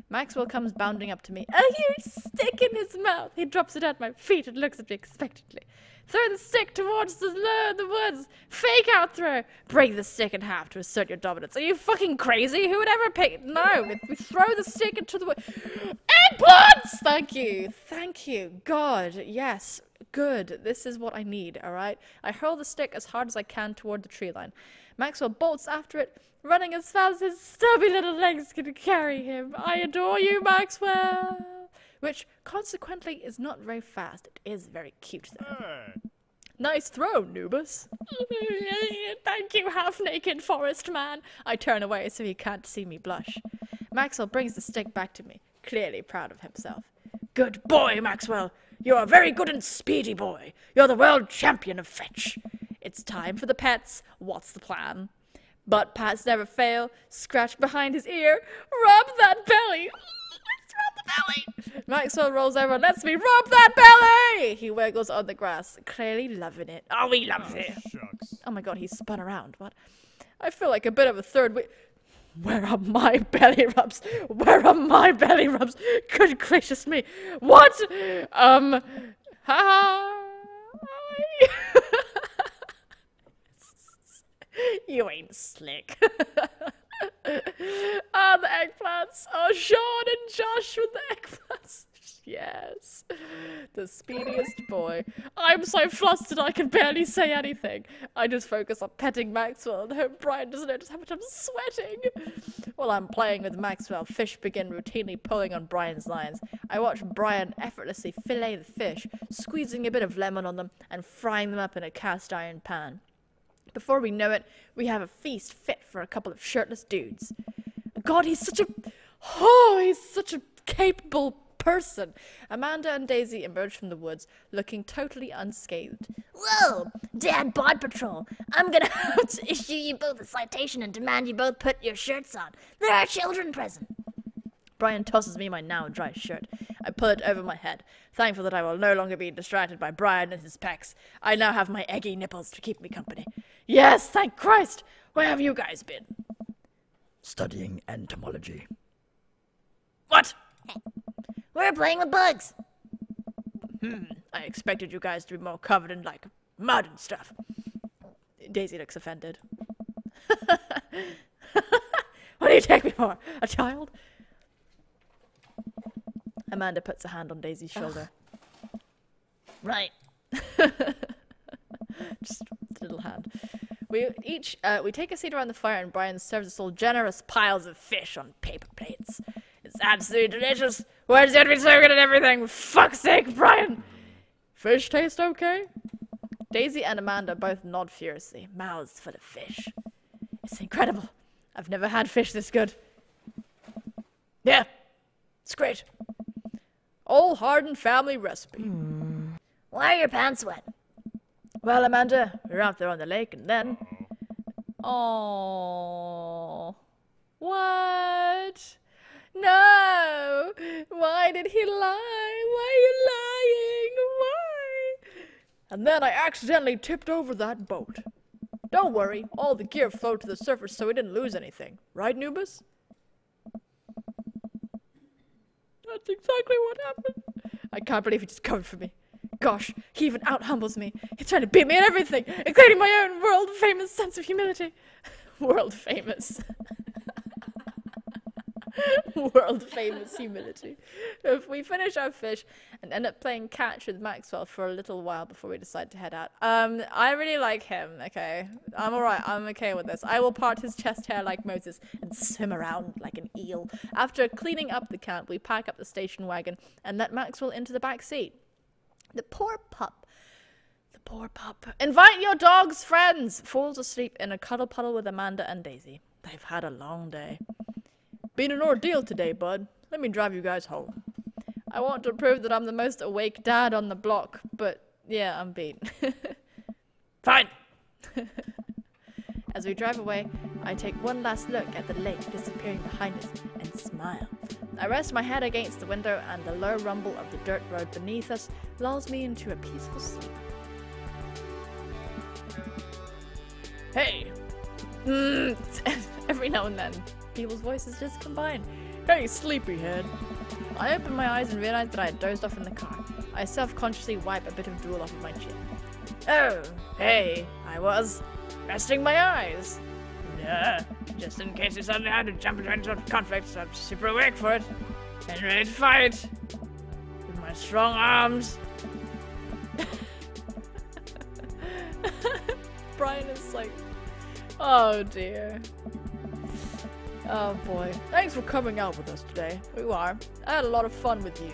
[SPEAKER 1] Maxwell comes bounding up to me. A huge stick in his mouth. He drops it at my feet and looks at me expectantly. Throw the stick towards the woods. Fake out throw. Break the stick in half to assert your dominance. Are you fucking crazy? Who would ever pick? No, we throw the stick into the woods. Eggplants! Thank you. Thank you. God, yes. Good. This is what I need, alright? I hurl the stick as hard as I can toward the tree line. Maxwell bolts after it, running as fast as his stubby little legs can carry him. I adore you, Maxwell! Which, consequently, is not very fast. It is very cute, though. Nice throw, Nubus. Thank you, half-naked forest man. I turn away so he can't see me blush. Maxwell brings the stick back to me, clearly proud of himself. Good boy, Maxwell. You're a very good and speedy boy. You're the world champion of fetch. It's time for the pets. What's the plan? Butt pats never fail. Scratch behind his ear. Rub that belly. Let's rub the belly. Maxwell rolls over and lets me rub that belly. He wiggles on the grass, clearly loving it. Oh, he loves it.
[SPEAKER 2] Shucks.
[SPEAKER 1] Oh my god, he spun around. What? I feel like a bit of a third wheel. Where are my belly rubs? Where are my belly rubs? Good gracious me. What? You ain't slick. Ah, the eggplants. Oh, Sean and Josh with the eggplants. Yes. The speediest boy. I'm so flustered I can barely say anything. I just focus on petting Maxwell and hope Brian doesn't notice how much I'm sweating. While I'm playing with Maxwell, fish begin routinely pulling on Brian's lines. I watch Brian effortlessly fillet the fish, squeezing a bit of lemon on them and frying them up in a cast iron pan. Before we know it, we have a feast fit for a couple of shirtless dudes. God, he's such a capable person. Amanda and Daisy emerge from the woods, looking totally unscathed.
[SPEAKER 3] Whoa! Dad, Bod Patrol! I'm gonna have to issue you both a citation and demand you both put your shirts on. There are children present.
[SPEAKER 1] Brian tosses me my now dry shirt. I pull it over my head, thankful that I will no longer be distracted by Brian and his pecs. I now have my eggy nipples to keep me company. Yes, thank Christ! Where have you guys been?
[SPEAKER 5] Studying entomology.
[SPEAKER 1] What?
[SPEAKER 3] We're playing with bugs.
[SPEAKER 1] I expected you guys to be more covered in, like, mud and stuff. Daisy looks offended. What do you take me for? A child? Amanda puts a hand on Daisy's shoulder.
[SPEAKER 3] Right.
[SPEAKER 1] Just a little hand. We take a seat around the fire and Brian serves us all generous piles of fish on paper plates. It's absolutely delicious. Why does it have to be so good at everything? Fuck's sake, Brian! Fish taste okay? Daisy and Amanda both nod furiously, mouths full of fish. It's incredible. I've never had fish this good. Yeah, it's great. All Hardin family recipe.
[SPEAKER 3] Why are your pants wet?
[SPEAKER 1] Well, Amanda, we were out there on the lake and then... Oh, what? No! Why did he lie? Why are you lying? Why? And then I accidentally tipped over that boat. Don't worry, all the gear floated to the surface so we didn't lose anything. Right, Nubus? That's exactly what happened. I can't believe he just covered for me. Gosh, he even out-humbles me. He's trying to beat me at everything, including my own world-famous sense of humility. World-famous. World-famous humility. If we finish our fish and end up playing catch with Maxwell for a little while before we decide to head out. I really like him, okay? I'm alright, I'm okay with this. I will part his chest hair like Moses and swim around like an eel. After cleaning up the camp, we pack up the station wagon and let Maxwell into the back seat. The poor pup. The poor pup. Invite your dog's friends! Falls asleep in a cuddle puddle with Amanda and Daisy. They've had a long day. Been an ordeal today, bud. Let me drive you guys home. I want to prove that I'm the most awake dad on the block, but yeah, I'm beat. Fine! As we drive away, I take one last look at the lake disappearing behind us and smile. I rest my head against the window and the low rumble of the dirt road beneath us lulls me into a peaceful sleep. Hey! Every now and then, people's voices just combine. Hey, sleepyhead! I open my eyes and realize that I had dozed off in the car. I self-consciously wipe a bit of drool off of my chin. Oh, hey, I was resting my eyes. Yeah, just in case you suddenly had to jump into any sort of conflict, so I'm super awake for it. And ready to fight. With my strong arms. Brian is like, oh dear. Oh boy. Thanks for coming out with us today. We are. I had a lot of fun with you.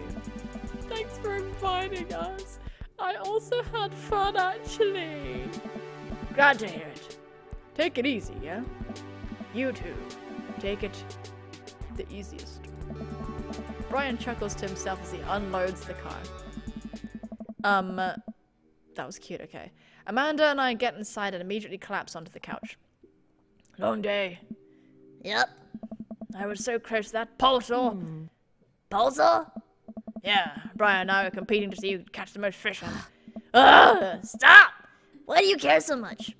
[SPEAKER 1] Thanks for inviting us. I also had fun actually. Glad to hear it. Take it easy, yeah? You too. Take it the easiest. Brian chuckles to himself as he unloads the car. That was cute, okay. Amanda and I get inside and immediately collapse onto the couch. Long day.
[SPEAKER 3] Yep.
[SPEAKER 1] I was so close to that pulsar.
[SPEAKER 3] Pulsar?
[SPEAKER 1] Yeah, Brian and I are competing to see who can catch the most fish on. Ugh, stop!
[SPEAKER 3] Why do you care so much?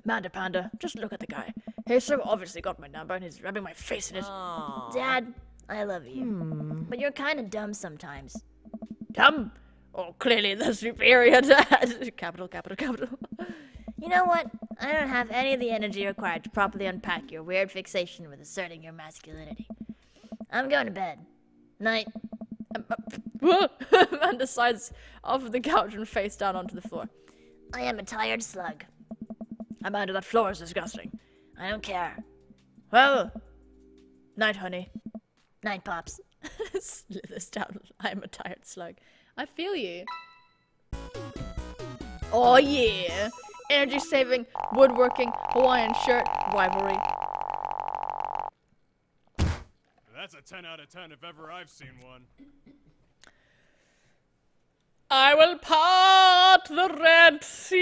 [SPEAKER 1] Amanda Panda, just look at the guy. He's so obviously got my number and he's rubbing my face in it.
[SPEAKER 3] Dad, I love you. But you're kind of dumb sometimes.
[SPEAKER 1] Dumb? Oh, clearly the superior dad. Capital, capital, capital.
[SPEAKER 3] You know what? I don't have any of the energy required to properly unpack your weird fixation with asserting your masculinity. I'm going to bed. Night.
[SPEAKER 1] Amanda slides off of the couch and face down onto the floor.
[SPEAKER 3] I am a tired slug.
[SPEAKER 1] Amanda, that floor is disgusting.
[SPEAKER 3] I don't care.
[SPEAKER 1] Well, night, honey.
[SPEAKER 3] Night, Pops.
[SPEAKER 1] Slithers down. I'm a tired slug. I feel you. Oh yeah! Energy saving, woodworking, Hawaiian shirt, rivalry.
[SPEAKER 2] That's a 10 out of 10 if ever I've seen one.
[SPEAKER 1] I will part the Red Sea.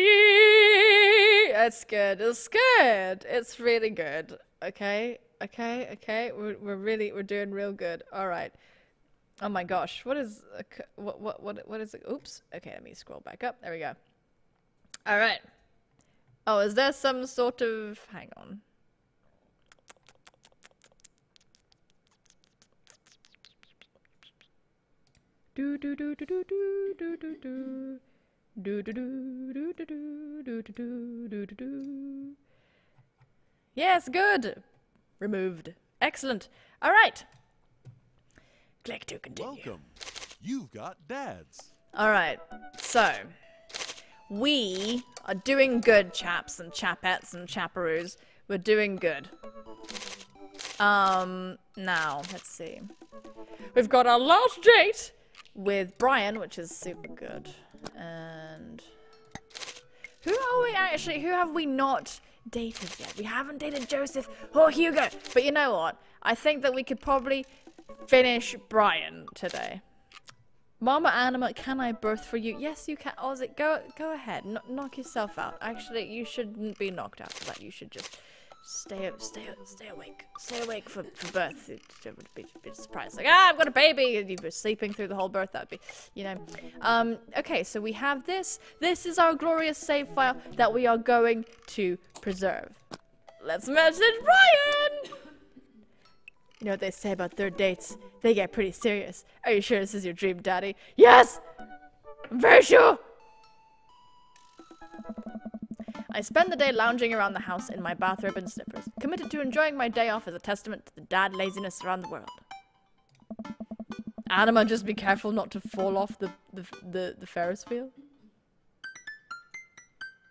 [SPEAKER 1] It's good. It's good. It's really good. Okay. Okay. We're doing real good. All right. Oh my gosh. What is it? Oops. Okay, let me scroll back up. There we go. All right. Oh, is there some sort of... Hang on. Yes, good. Removed. Excellent. All right. Click to continue.
[SPEAKER 2] Welcome. You've got dads.
[SPEAKER 1] All right. So, we are doing good, chaps and chapettes and chaperoos. We're doing good. Now, let's see. We've got our last date with Brian, which is super good. And who have we not dated yet? We haven't dated Joseph or Hugo. But you know what? I think that we could probably finish Brian today. Mama Anima, can I birth for you? Yes, you can. Ozzy, go ahead. Knock yourself out. Actually, you shouldn't be knocked out for that. You should just stay awake. Stay awake for birth. It would be surprised. Like, I've got a baby, and you were sleeping through the whole birth. That'd be, you know. Okay, so we have this. This is our glorious save file that we are going to preserve. Let's message Brian! You know what they say about third dates? They get pretty serious. Are you sure this is your dream daddy? Yes! I'm very sure! I spend the day lounging around the house in my bathrobe and slippers, committed to enjoying my day off as a testament to the dad laziness around the world. Anima, just be careful not to fall off the Ferris wheel.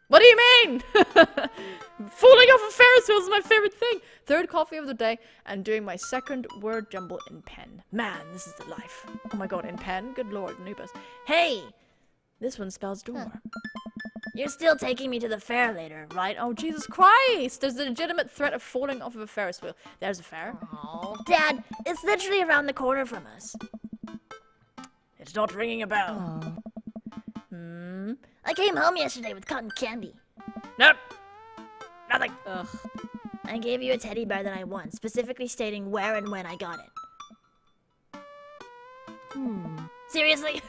[SPEAKER 1] What do you mean? Falling off a Ferris wheel is my favorite thing. Third coffee of the day and doing my second word jumble in pen. Man, this is the life. Oh my god, in pen? Good lord, Anubis. Hey! This one spells door.
[SPEAKER 3] You're still taking me to the fair later, right?
[SPEAKER 1] Oh, Jesus Christ! There's a legitimate threat of falling off of a Ferris wheel. There's a fair.
[SPEAKER 3] Oh, Dad, it's literally around the corner from us.
[SPEAKER 5] It's not ringing a bell.
[SPEAKER 3] I came home yesterday with cotton candy.
[SPEAKER 5] Nope. Nothing.
[SPEAKER 1] Ugh.
[SPEAKER 3] I gave you a teddy bear that I won, specifically stating where and when I got it. Seriously?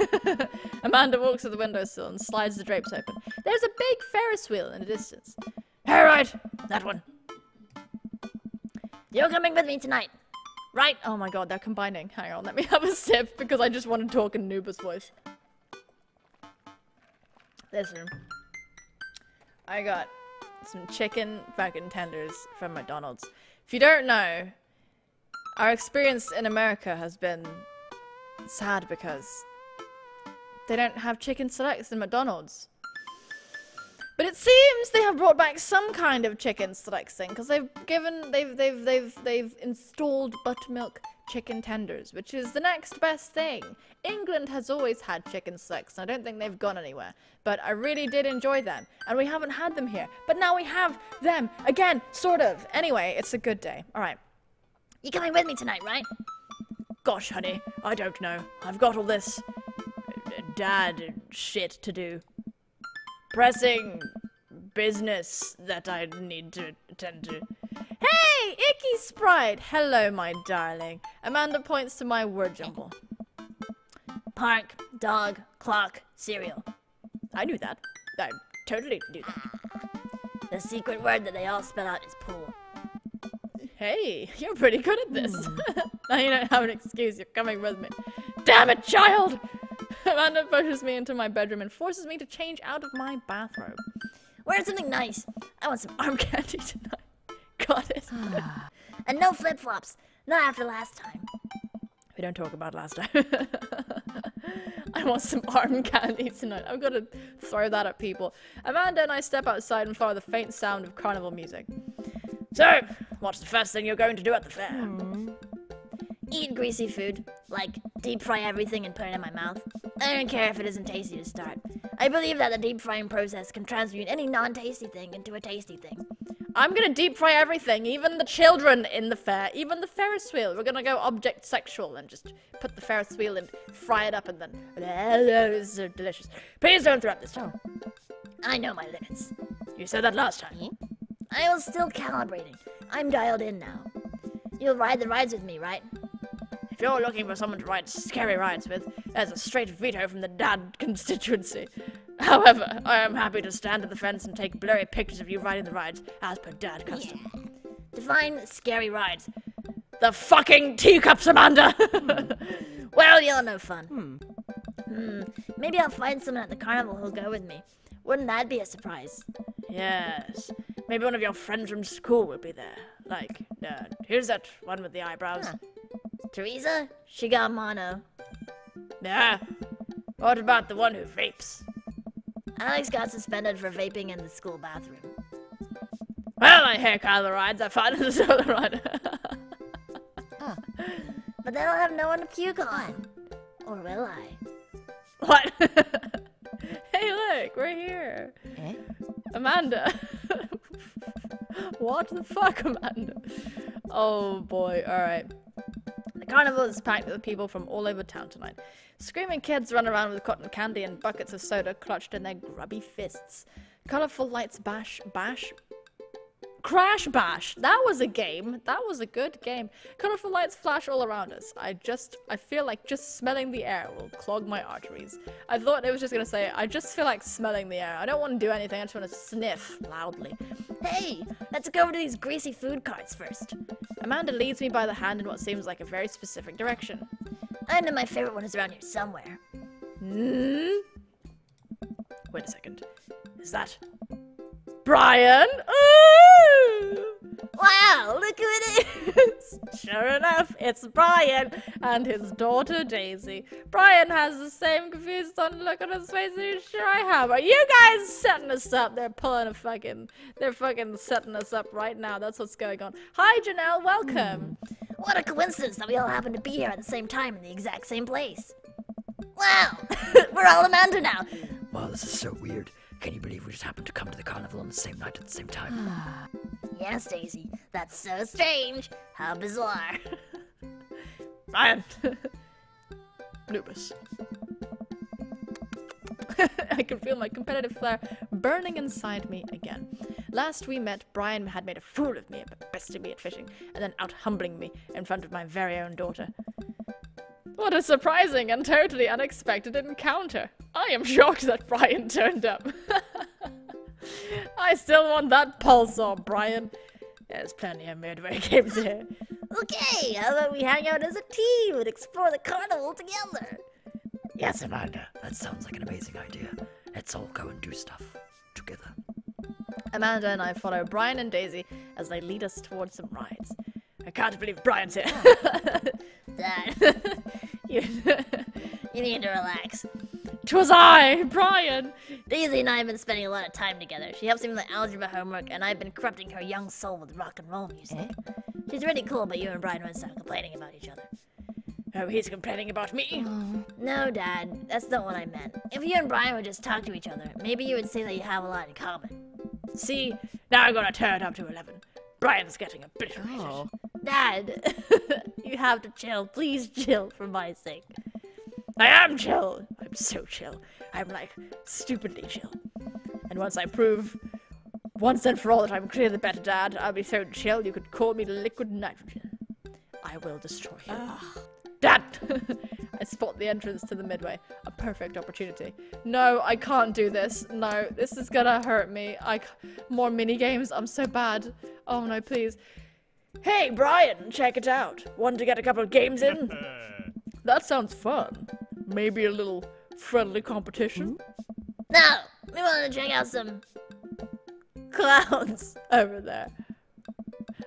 [SPEAKER 1] Amanda walks to the windowsill and slides the drapes open. There's a big Ferris wheel in the distance. Alright, that one.
[SPEAKER 3] You're coming with me tonight, right?
[SPEAKER 1] Oh my god, they're combining. Hang on, let me have a sip because I just want to talk in Nuba's voice. Listen. I got some chicken fucking tenders from McDonald's. If you don't know, our experience in America has been sad because they don't have chicken selects in McDonald's. But it seems they have brought back some kind of chicken selects thing because they've installed buttermilk chicken tenders, which is the next best thing. England has always had chicken selects, and I don't think they've gone anywhere. But I really did enjoy them, and we haven't had them here. But now we have them again, sort of. Anyway, it's a good day. All right.
[SPEAKER 3] You coming with me tonight, right?
[SPEAKER 5] Gosh, honey, I don't know. I've got all this dad shit to do. Pressing business that I need to attend to.
[SPEAKER 1] Hey, Icky Sprite! Hello, my darling. Amanda points to my word jumble.
[SPEAKER 3] Park, dog, clock, cereal.
[SPEAKER 5] I knew that. I totally knew that.
[SPEAKER 3] The secret word that they all spell out is pool.
[SPEAKER 1] Hey, you're pretty good at this. Now you don't have an excuse. You're coming with me. Damn it, child! Amanda pushes me into my bedroom and forces me to change out of my bathrobe.
[SPEAKER 3] Wear something nice. I want some arm candy tonight.
[SPEAKER 1] Got it.
[SPEAKER 3] And no flip-flops. Not after last time.
[SPEAKER 1] We don't talk about last time. I want some arm candy tonight. I'm gonna throw that at people. Amanda and I step outside and follow the faint sound of carnival music.
[SPEAKER 5] So, what's the first thing you're going to do at the fair?
[SPEAKER 3] Eat greasy food. Like, deep fry everything and put it in my mouth. I don't care if it isn't tasty to start. I believe that the deep frying process can transmute any non-tasty thing into a tasty thing.
[SPEAKER 1] I'm gonna deep fry everything, even the children in the fair, even the Ferris wheel. We're gonna go object sexual and just put the Ferris wheel and fry it up and then... It's so delicious. Please don't interrupt this time.
[SPEAKER 3] I know my limits.
[SPEAKER 5] You said that last time.
[SPEAKER 3] I was still calibrating. I'm dialed in now. You'll ride the rides with me, right?
[SPEAKER 5] If you're looking for someone to ride scary rides with, there's a straight veto from the dad constituency. However, I am happy to stand at the fence and take blurry pictures of you riding the rides, as per dad custom.
[SPEAKER 3] Yeah. Define scary rides.
[SPEAKER 5] The fucking teacups, Amanda!
[SPEAKER 3] Well, you're no fun. Maybe I'll find someone at the carnival who'll go with me. Wouldn't that be a surprise?
[SPEAKER 5] Yes. Maybe one of your friends from school will be there. Like, here's that one with the eyebrows.
[SPEAKER 3] Huh. Teresa? She got mono.
[SPEAKER 5] Yeah. What about the one who vapes?
[SPEAKER 3] Alex got suspended for vaping in the school bathroom.
[SPEAKER 5] Well, I hear Kyler rides. I find it a solo rider.
[SPEAKER 3] But then I'll have no one to puke on. Or will I?
[SPEAKER 5] What? Hey, look, we're here.
[SPEAKER 3] Eh?
[SPEAKER 5] Amanda. What the fuck, Amanda? Oh boy, alright. The carnival is packed with people from all over town tonight. Screaming kids run around with cotton candy and buckets of soda clutched in their grubby fists. Colourful lights Crash Bash! That was a game. That was a good game. Colourful lights flash all around us. I feel like just smelling the air will clog my arteries. I thought it was just gonna say, I just feel like smelling the air. I don't want to do anything, I just want to sniff loudly.
[SPEAKER 3] Hey, let's go over to these greasy food carts first.
[SPEAKER 5] Amanda leads me by the hand in what seems like a very specific direction.
[SPEAKER 3] I know my favorite one is around here somewhere.
[SPEAKER 5] Wait a second. Is that Brian? Ooh!
[SPEAKER 3] Wow, look who it is!
[SPEAKER 5] Sure enough, it's Brian and his daughter Daisy. Brian has the same confused look on his face as sure I have. Are you guys setting us up? They're fucking setting us up right now. That's what's going on. Hi Janelle, welcome.
[SPEAKER 3] What a coincidence that we all happen to be here at the same time in the exact same place. Wow, we're all Amanda now.
[SPEAKER 6] Wow, this is so weird. Can you believe we just happened to come to the carnival on the same night at the same time?
[SPEAKER 3] Yes, Daisy, that's so strange. How bizarre.
[SPEAKER 5] Brian. Lupus. I can feel my competitive flair burning inside me again. Last we met, Brian had made a fool of me by besting me at fishing, and then out-humbling me in front of my very own daughter. What a surprising and totally unexpected encounter. I am shocked that Brian turned up. I still want that pulsar, Brian. There's plenty of midway games here.
[SPEAKER 3] Okay, how about we hang out as a team and explore the carnival together?
[SPEAKER 6] Yes, Amanda, that sounds like an amazing idea. Let's all go and do stuff together.
[SPEAKER 5] Amanda and I follow Brian and Daisy as they lead us towards some rides. I can't believe Brian's here.
[SPEAKER 3] Dad, you need to relax.
[SPEAKER 5] 'Twas I, Brian!
[SPEAKER 3] Daisy and I have been spending a lot of time together. She helps me with the algebra homework, and I've been corrupting her young soul with rock and roll music. She's really cool, but you and Brian won't stop complaining about each other.
[SPEAKER 5] Oh, he's complaining about me?
[SPEAKER 3] No, Dad, that's not what I meant. If you and Brian would just talk to each other, maybe you would see that you have a lot in common.
[SPEAKER 5] See, now I'm gonna turn it up to 11. Brian's getting obliterated.
[SPEAKER 3] Oh. Dad, you have to chill. Please chill for my sake.
[SPEAKER 5] I am chill. I'm so chill. I'm like stupidly chill. And once I prove once and for all that I'm clearly the better dad, I'll be so chill you could call me liquid nitrogen. I will destroy you. Dad! I spot the entrance to the midway. A perfect opportunity. No, I can't do this. No, this is gonna hurt me. More mini games. I'm so bad. Oh no, please. Hey, Brian, check it out. Want to get a couple of games in? That sounds fun. Maybe a little friendly competition?
[SPEAKER 3] No, we want to check out some clowns
[SPEAKER 5] over there.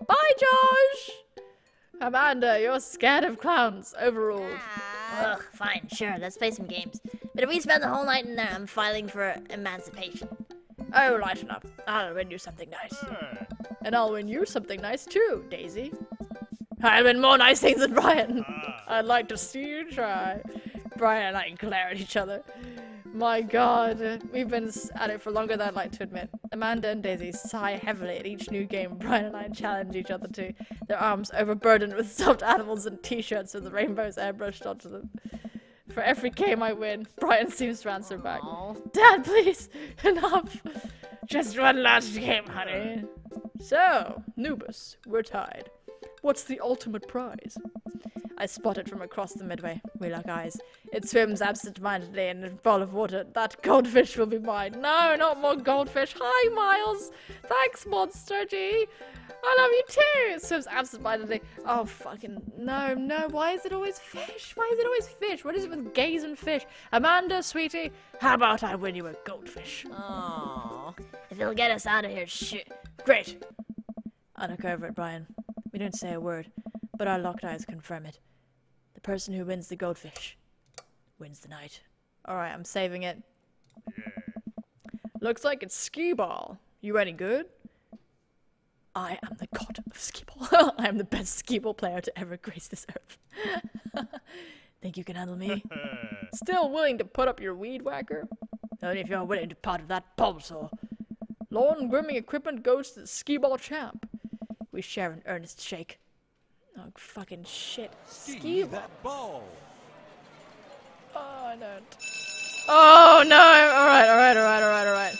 [SPEAKER 5] Bye, Josh! Amanda, you're scared of clowns. Overruled.
[SPEAKER 3] Ugh, fine, sure, let's play some games. But if we spend the whole night in there, I'm filing for emancipation.
[SPEAKER 5] Oh, lighten up. I'll win you something nice. And I'll win you something nice too, Daisy. I'll win more nice things than Brian. I'd like to see you try. Brian and I glare at each other. My god, we've been at it for longer than I'd like to admit. Amanda and Daisy sigh heavily at each new game Brian and I challenge each other to, their arms overburdened with stuffed animals and t-shirts with the rainbows airbrushed onto them. For every game I win, Brian seems to answer back. Dad, please, enough. Just one last game, honey. So, Nubus, we're tied. What's the ultimate prize? I spot it from across the midway. We lock eyes. It swims absent-mindedly in a bowl of water. That goldfish will be mine. No, not more goldfish. Hi, Miles. Thanks, Monster G. I love you too. It swims absent-mindedly. Oh, fucking no. Why is it always fish? Why is it always fish? What is it with gays and fish? Amanda, sweetie, how about I win you a goldfish?
[SPEAKER 3] Aww. If it'll get us out of here, shit.
[SPEAKER 5] Great. I look over at Brian. We don't say a word, but our locked eyes confirm it. The person who wins the goldfish wins the night. Alright, I'm saving it. Looks like it's skee ball. You any good? I am the god of skee ball. I am the best skee ball player to ever grace this earth. Think you can handle me? Still willing to put up your weed whacker? Only if you're willing to part of that bulb saw. Lawn grooming equipment goes to the skee ball champ. We share an earnest shake. Oh, fucking shit. Skee ball.
[SPEAKER 2] that ball.
[SPEAKER 5] Oh, I don't. Oh, no! Alright.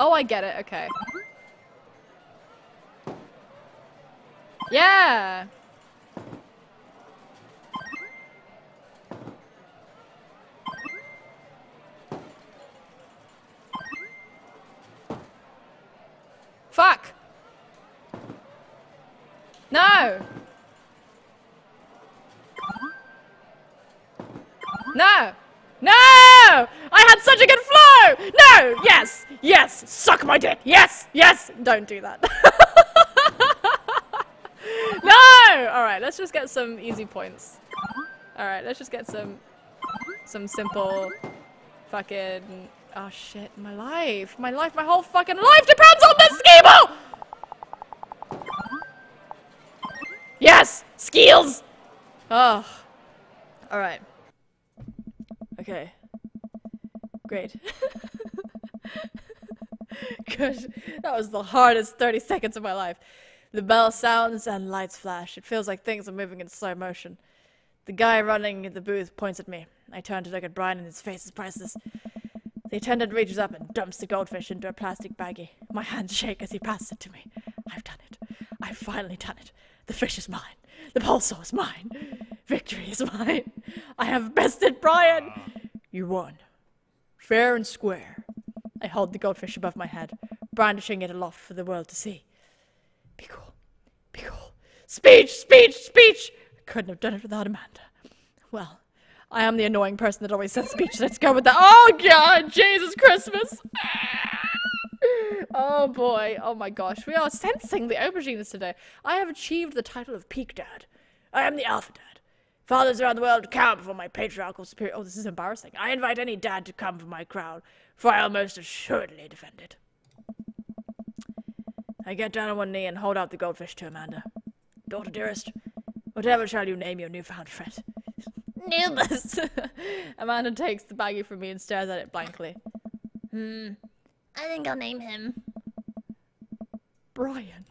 [SPEAKER 5] Oh, I get it. Okay. Yeah! Fuck! No! No! No! I had such a good flow! No! Yes! Yes! Suck my dick! Yes! Yes! Don't do that. No! Alright, let's just get some easy points. Alright, let's just get some simple fucking... Oh shit, my life, my whole fucking life depends on this skee ball! Yes! Skills! Oh. Alright. Okay. Great. Good. That was the hardest 30 seconds of my life. The bell sounds and lights flash. It feels like things are moving in slow motion. The guy running the booth points at me. I turn to look at Brian and his face is priceless. The attendant reaches up and dumps the goldfish into a plastic baggie. My hands shake as he passes it to me. I've done it. I've finally done it. The fish is mine. The pole saw is mine. Victory is mine. I have bested Brian. You won. Fair and square. I hold the goldfish above my head, brandishing it aloft for the world to see. Be cool. Be cool. Speech! Speech! Speech! I couldn't have done it without Amanda. Well, I am the annoying person that always says speech. Let's go with that. Oh, God! Jesus Christmas! Oh, boy. Oh, my gosh. We are sensing the aubergines today. I have achieved the title of Peak Dad. I am the Alpha Dad. Fathers around the world cower before my patriarchal spirit. Oh, this is embarrassing. I invite any dad to come from my crowd, for I'll most assuredly defend it. I get down on one knee and hold out the goldfish to Amanda. Daughter dearest, whatever shall you name your newfound friend? Nubus! Amanda takes the baggie from me and stares at it blankly.
[SPEAKER 3] I think I'll name him
[SPEAKER 5] Brian.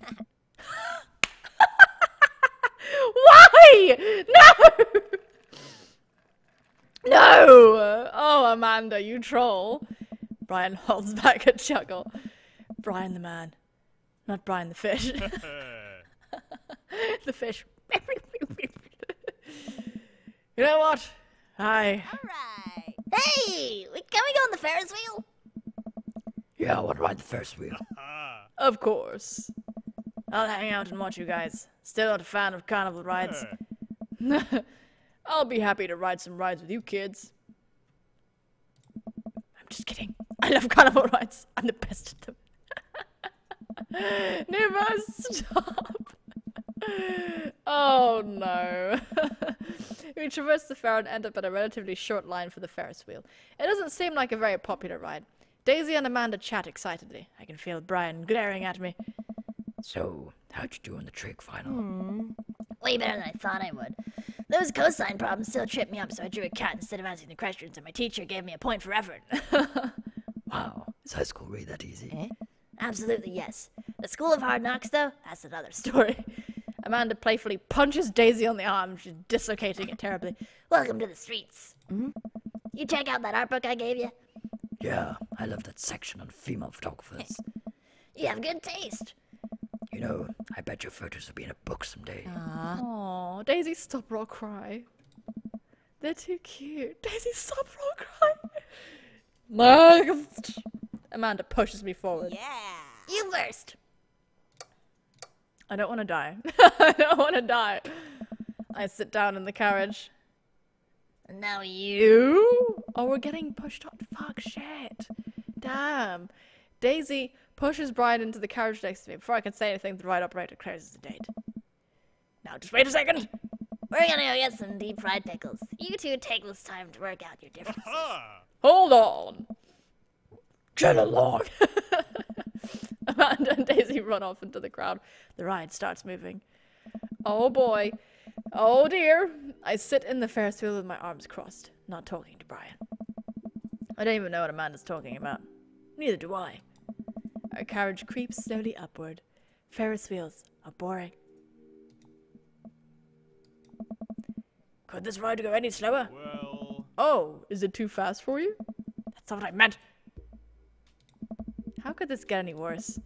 [SPEAKER 5] Why? No! No! Oh, Amanda, you troll. Brian holds back a chuckle. Brian the man. Not Brian the fish. The fish. You know what?
[SPEAKER 3] Alright. Hey! Can we go on the Ferris wheel?
[SPEAKER 6] Yeah, I want to ride the Ferris wheel.
[SPEAKER 5] Of course. I'll hang out and watch you guys. Still not a fan of carnival rides. I'll be happy to ride some rides with you kids. I'm just kidding. I love carnival rides. I'm the best at them. Never stop. Oh no. We traverse the fair and end up at a relatively short line for the Ferris wheel. It doesn't seem like a very popular ride. Daisy and Amanda chat excitedly. I can feel Brian glaring at me.
[SPEAKER 6] So, how'd you do in the trig final?
[SPEAKER 3] Way better than I thought I would. Those cosine problems still tripped me up, so I drew a cat instead of answering the questions, and my teacher gave me a point for effort.
[SPEAKER 6] Wow, is high school really that easy?
[SPEAKER 3] Absolutely, yes. The School of Hard Knocks, though, that's another story.
[SPEAKER 1] Amanda playfully punches Daisy on the arm. She's dislocating it terribly.
[SPEAKER 3] Welcome to the streets. You check out that art book I gave you?
[SPEAKER 6] Yeah, I love that section on female photographers.
[SPEAKER 3] You have good taste.
[SPEAKER 6] You know, I bet your photos will be in a book someday.
[SPEAKER 1] Aw, Daisy, stop rock cry. They're too cute. Daisy, stop rock cry. Next. Amanda pushes me forward.
[SPEAKER 3] You first.
[SPEAKER 1] I don't want to die. I don't want to die. I sit down in the carriage.
[SPEAKER 3] And now you.
[SPEAKER 1] You? Oh, we're getting pushed on. Fuck, shit. Damn. Daisy pushes Brian into the carriage next to me. Before I can say anything, the ride operator closes the date. Now, just wait a second.
[SPEAKER 3] We're gonna go get some deep fried pickles. You two take this time to work out your differences.
[SPEAKER 1] Hold on.
[SPEAKER 6] Get along.
[SPEAKER 1] Amanda and Daisy run off into the crowd. The ride starts moving. Oh boy. Oh dear. I sit in the Ferris wheel with my arms crossed, not talking to Brian. I don't even know what Amanda's talking about. Neither do I. Our carriage creeps slowly upward. Ferris wheels are boring. Could this ride go any slower?
[SPEAKER 2] Well,
[SPEAKER 1] Oh, is it too fast for you? That's not what I meant. How could this get any worse?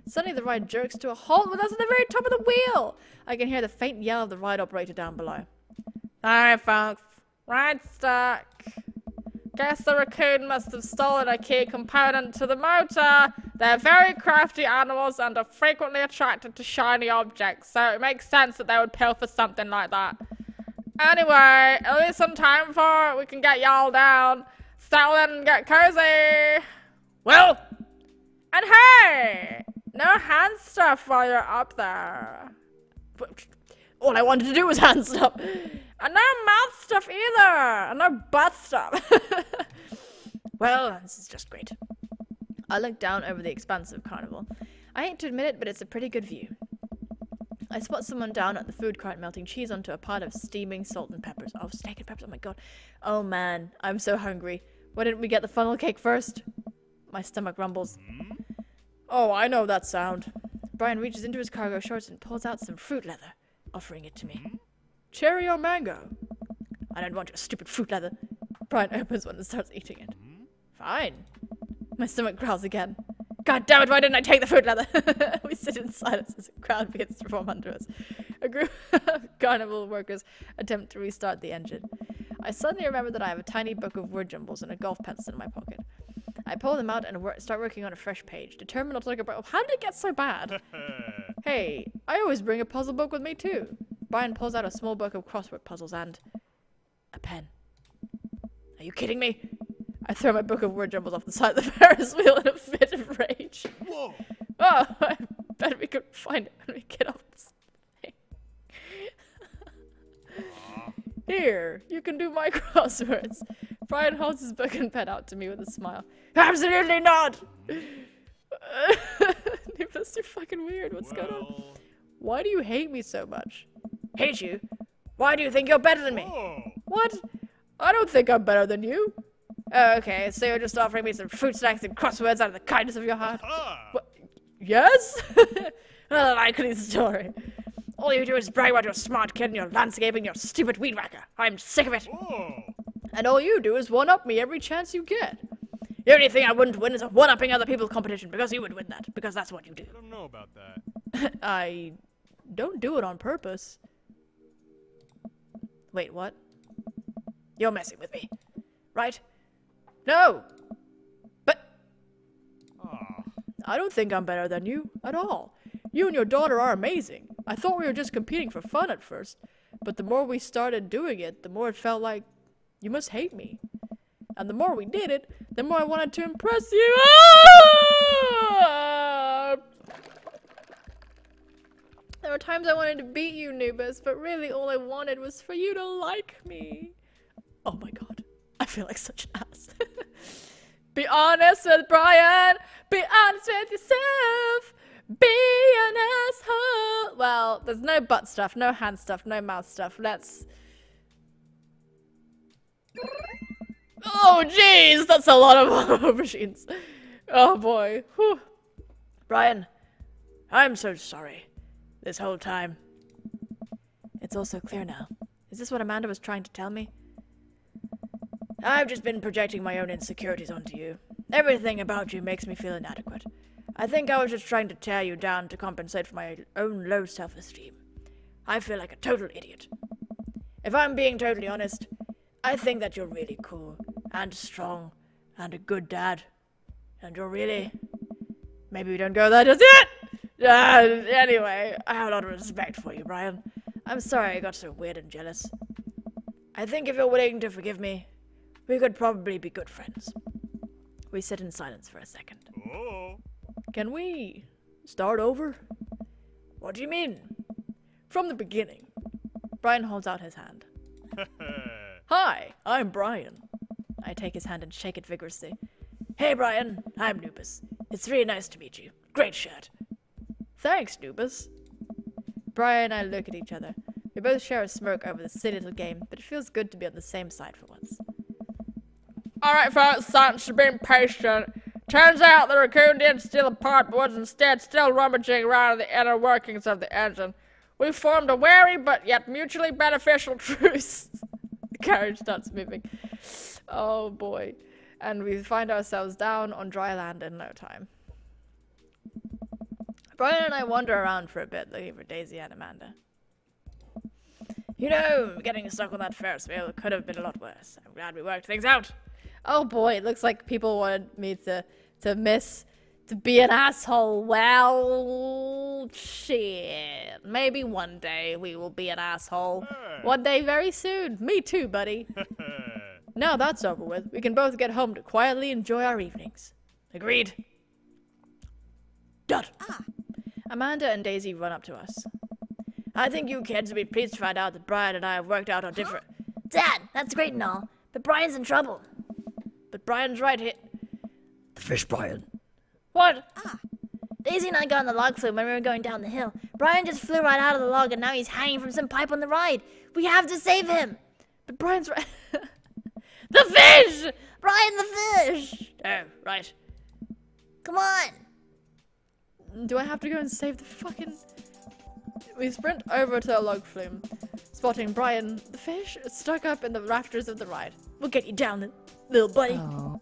[SPEAKER 1] Suddenly the ride jerks to a halt with us at the very top of the wheel. I can hear the faint yell of the ride operator down below. Sorry, folks. Ride's stuck. Guess the raccoon must have stolen a key component to the motor. They're very crafty animals and are frequently attracted to shiny objects, so it makes sense that they would pilfer something like that. Anyway, at least some time for it. We can get y'all down. Settle in and get cozy. Well, and hey, no hand stuff while you're up there. But all I wanted to do was hand stuff. And no mouth stuff either. And no butt stuff. Well, this is just great. I look down over the expanse of Carnival. I hate to admit it, but it's a pretty good view. I spot someone down at the food cart melting cheese onto a pot of steaming salt and peppers. Oh, steak and peppers, oh my god. Oh man, I'm so hungry. Why didn't we get the funnel cake first? My stomach rumbles. Oh, I know that sound. Brian reaches into his cargo shorts and pulls out some fruit leather, offering it to me. Cherry or mango? I don't want your stupid fruit leather. Brian opens one and starts eating it. Fine. My stomach growls again. God damn it, why didn't I take the fruit leather? We sit in silence as a crowd begins to form under us. A group of carnival workers attempt to restart the engine. I suddenly remember that I have a tiny book of word jumbles and a golf pencil in my pocket. I pull them out and start working on a fresh page, determined not to look at Brian. How did it get so bad? Hey, I always bring a puzzle book with me too. Brian pulls out a small book of crossword puzzles and a pen. Are you kidding me? I throw my book of word jumbles off the side of the Ferris wheel in a fit of rage.
[SPEAKER 2] whoa.
[SPEAKER 1] Oh, I bet we could find it when we get off this thing. Here, you can do my crosswords. Brian holds his book and pen out to me with a smile. Absolutely not! Nicholas, you're fucking weird. What's going on? Why do you hate me so much? Hate you? Why do you think you're better than me?
[SPEAKER 2] Whoa.
[SPEAKER 1] What? I don't think I'm better than you. Oh, okay, so you're just offering me some fruit snacks and crosswords out of the kindness of your heart? What? Yes? Well, likely story. All you do is brag about your smart kid and your landscaping, your stupid weed whacker. I'm sick of it.
[SPEAKER 2] Whoa.
[SPEAKER 1] And all you do is one-up me every chance you get. The only thing I wouldn't win is a one-upping other people's competition, because you would win that, because that's what you do.
[SPEAKER 2] I don't know about that.
[SPEAKER 1] I don't do it on purpose. Wait, what? You're messing with me, right? No! But I don't think I'm better than you, at all. You and your daughter are amazing. I thought we were just competing for fun at first, but the more we started doing it, the more it felt like you must hate me. And the more we did it, the more I wanted to impress you. Ah! There were times I wanted to beat you, Nubis, but really all I wanted was for you to like me. Oh my god, I feel like such an ass. Be honest with Brian. Be honest with yourself. Be an asshole. Well, there's no butt stuff, no hand stuff, no mouth stuff. Let's... Oh, jeez, that's a lot of machines. Oh, boy. Whew. Brian, I'm so sorry. This whole time.
[SPEAKER 5] It's all so clear now. Is this what Amanda was trying to tell me? I've just been projecting my own insecurities onto you. Everything about you makes me feel inadequate. I think I was just trying to tear you down to compensate for my own low self-esteem. I feel like a total idiot. If I'm being totally honest, I think that you're really cool and strong and a good dad. And you're really... Maybe we don't go there just yet! Anyway, I have a lot of respect for you, Brian. I'm sorry I got so weird and jealous. I think if you're willing to forgive me, we could probably be good friends. We sit in silence for a second.
[SPEAKER 2] Oh.
[SPEAKER 5] Can we start over? What do you mean? From the beginning. Brian holds out his hand. Hi, I'm Brian. I take his hand and shake it vigorously. Hey, Brian, I'm Nubus. It's really nice to meet you. Great shirt. Thanks, Nubus. Brian and I look at each other. We both share a smirk over the silly little game, but it feels good to be on the same side for once.
[SPEAKER 1] Alright folks, thanks for being patient. Turns out the raccoon didn't steal a part, but was instead still rummaging around in the inner workings of the engine. We formed a wary but yet mutually beneficial truce. The carriage starts moving. Oh boy. And we find ourselves down on dry land in no time.
[SPEAKER 5] Brian and I wander around for a bit, looking for Daisy and Amanda. You know, getting stuck on that Ferris wheel could have been a lot worse. I'm glad we worked things out.
[SPEAKER 1] Oh boy, it looks like people wanted me to be an asshole. Well, shit. Maybe one day we will be an asshole. One day very soon. Me too, buddy.
[SPEAKER 5] Now that's over with, we can both get home to quietly enjoy our evenings. Agreed. Done. Amanda and Daisy run up to us. I think you kids will be pleased to find out that Brian and I have worked out our different...
[SPEAKER 3] Dad, that's great and all, but Brian's in trouble.
[SPEAKER 5] But Brian's right here.
[SPEAKER 6] The fish, Brian.
[SPEAKER 5] What?
[SPEAKER 3] Daisy and I got on the log flume when we were going down the hill. Brian just flew right out of the log and now he's hanging from some pipe on the ride. We have to save him.
[SPEAKER 5] But Brian's right... The fish!
[SPEAKER 3] Brian the fish!
[SPEAKER 5] Oh, right.
[SPEAKER 3] Come on.
[SPEAKER 5] Do I have to go and save the fucking... We sprint over to the log flume, spotting Brian, the fish, stuck up in the rafters of the ride. We'll get you down, little buddy.
[SPEAKER 6] Oh.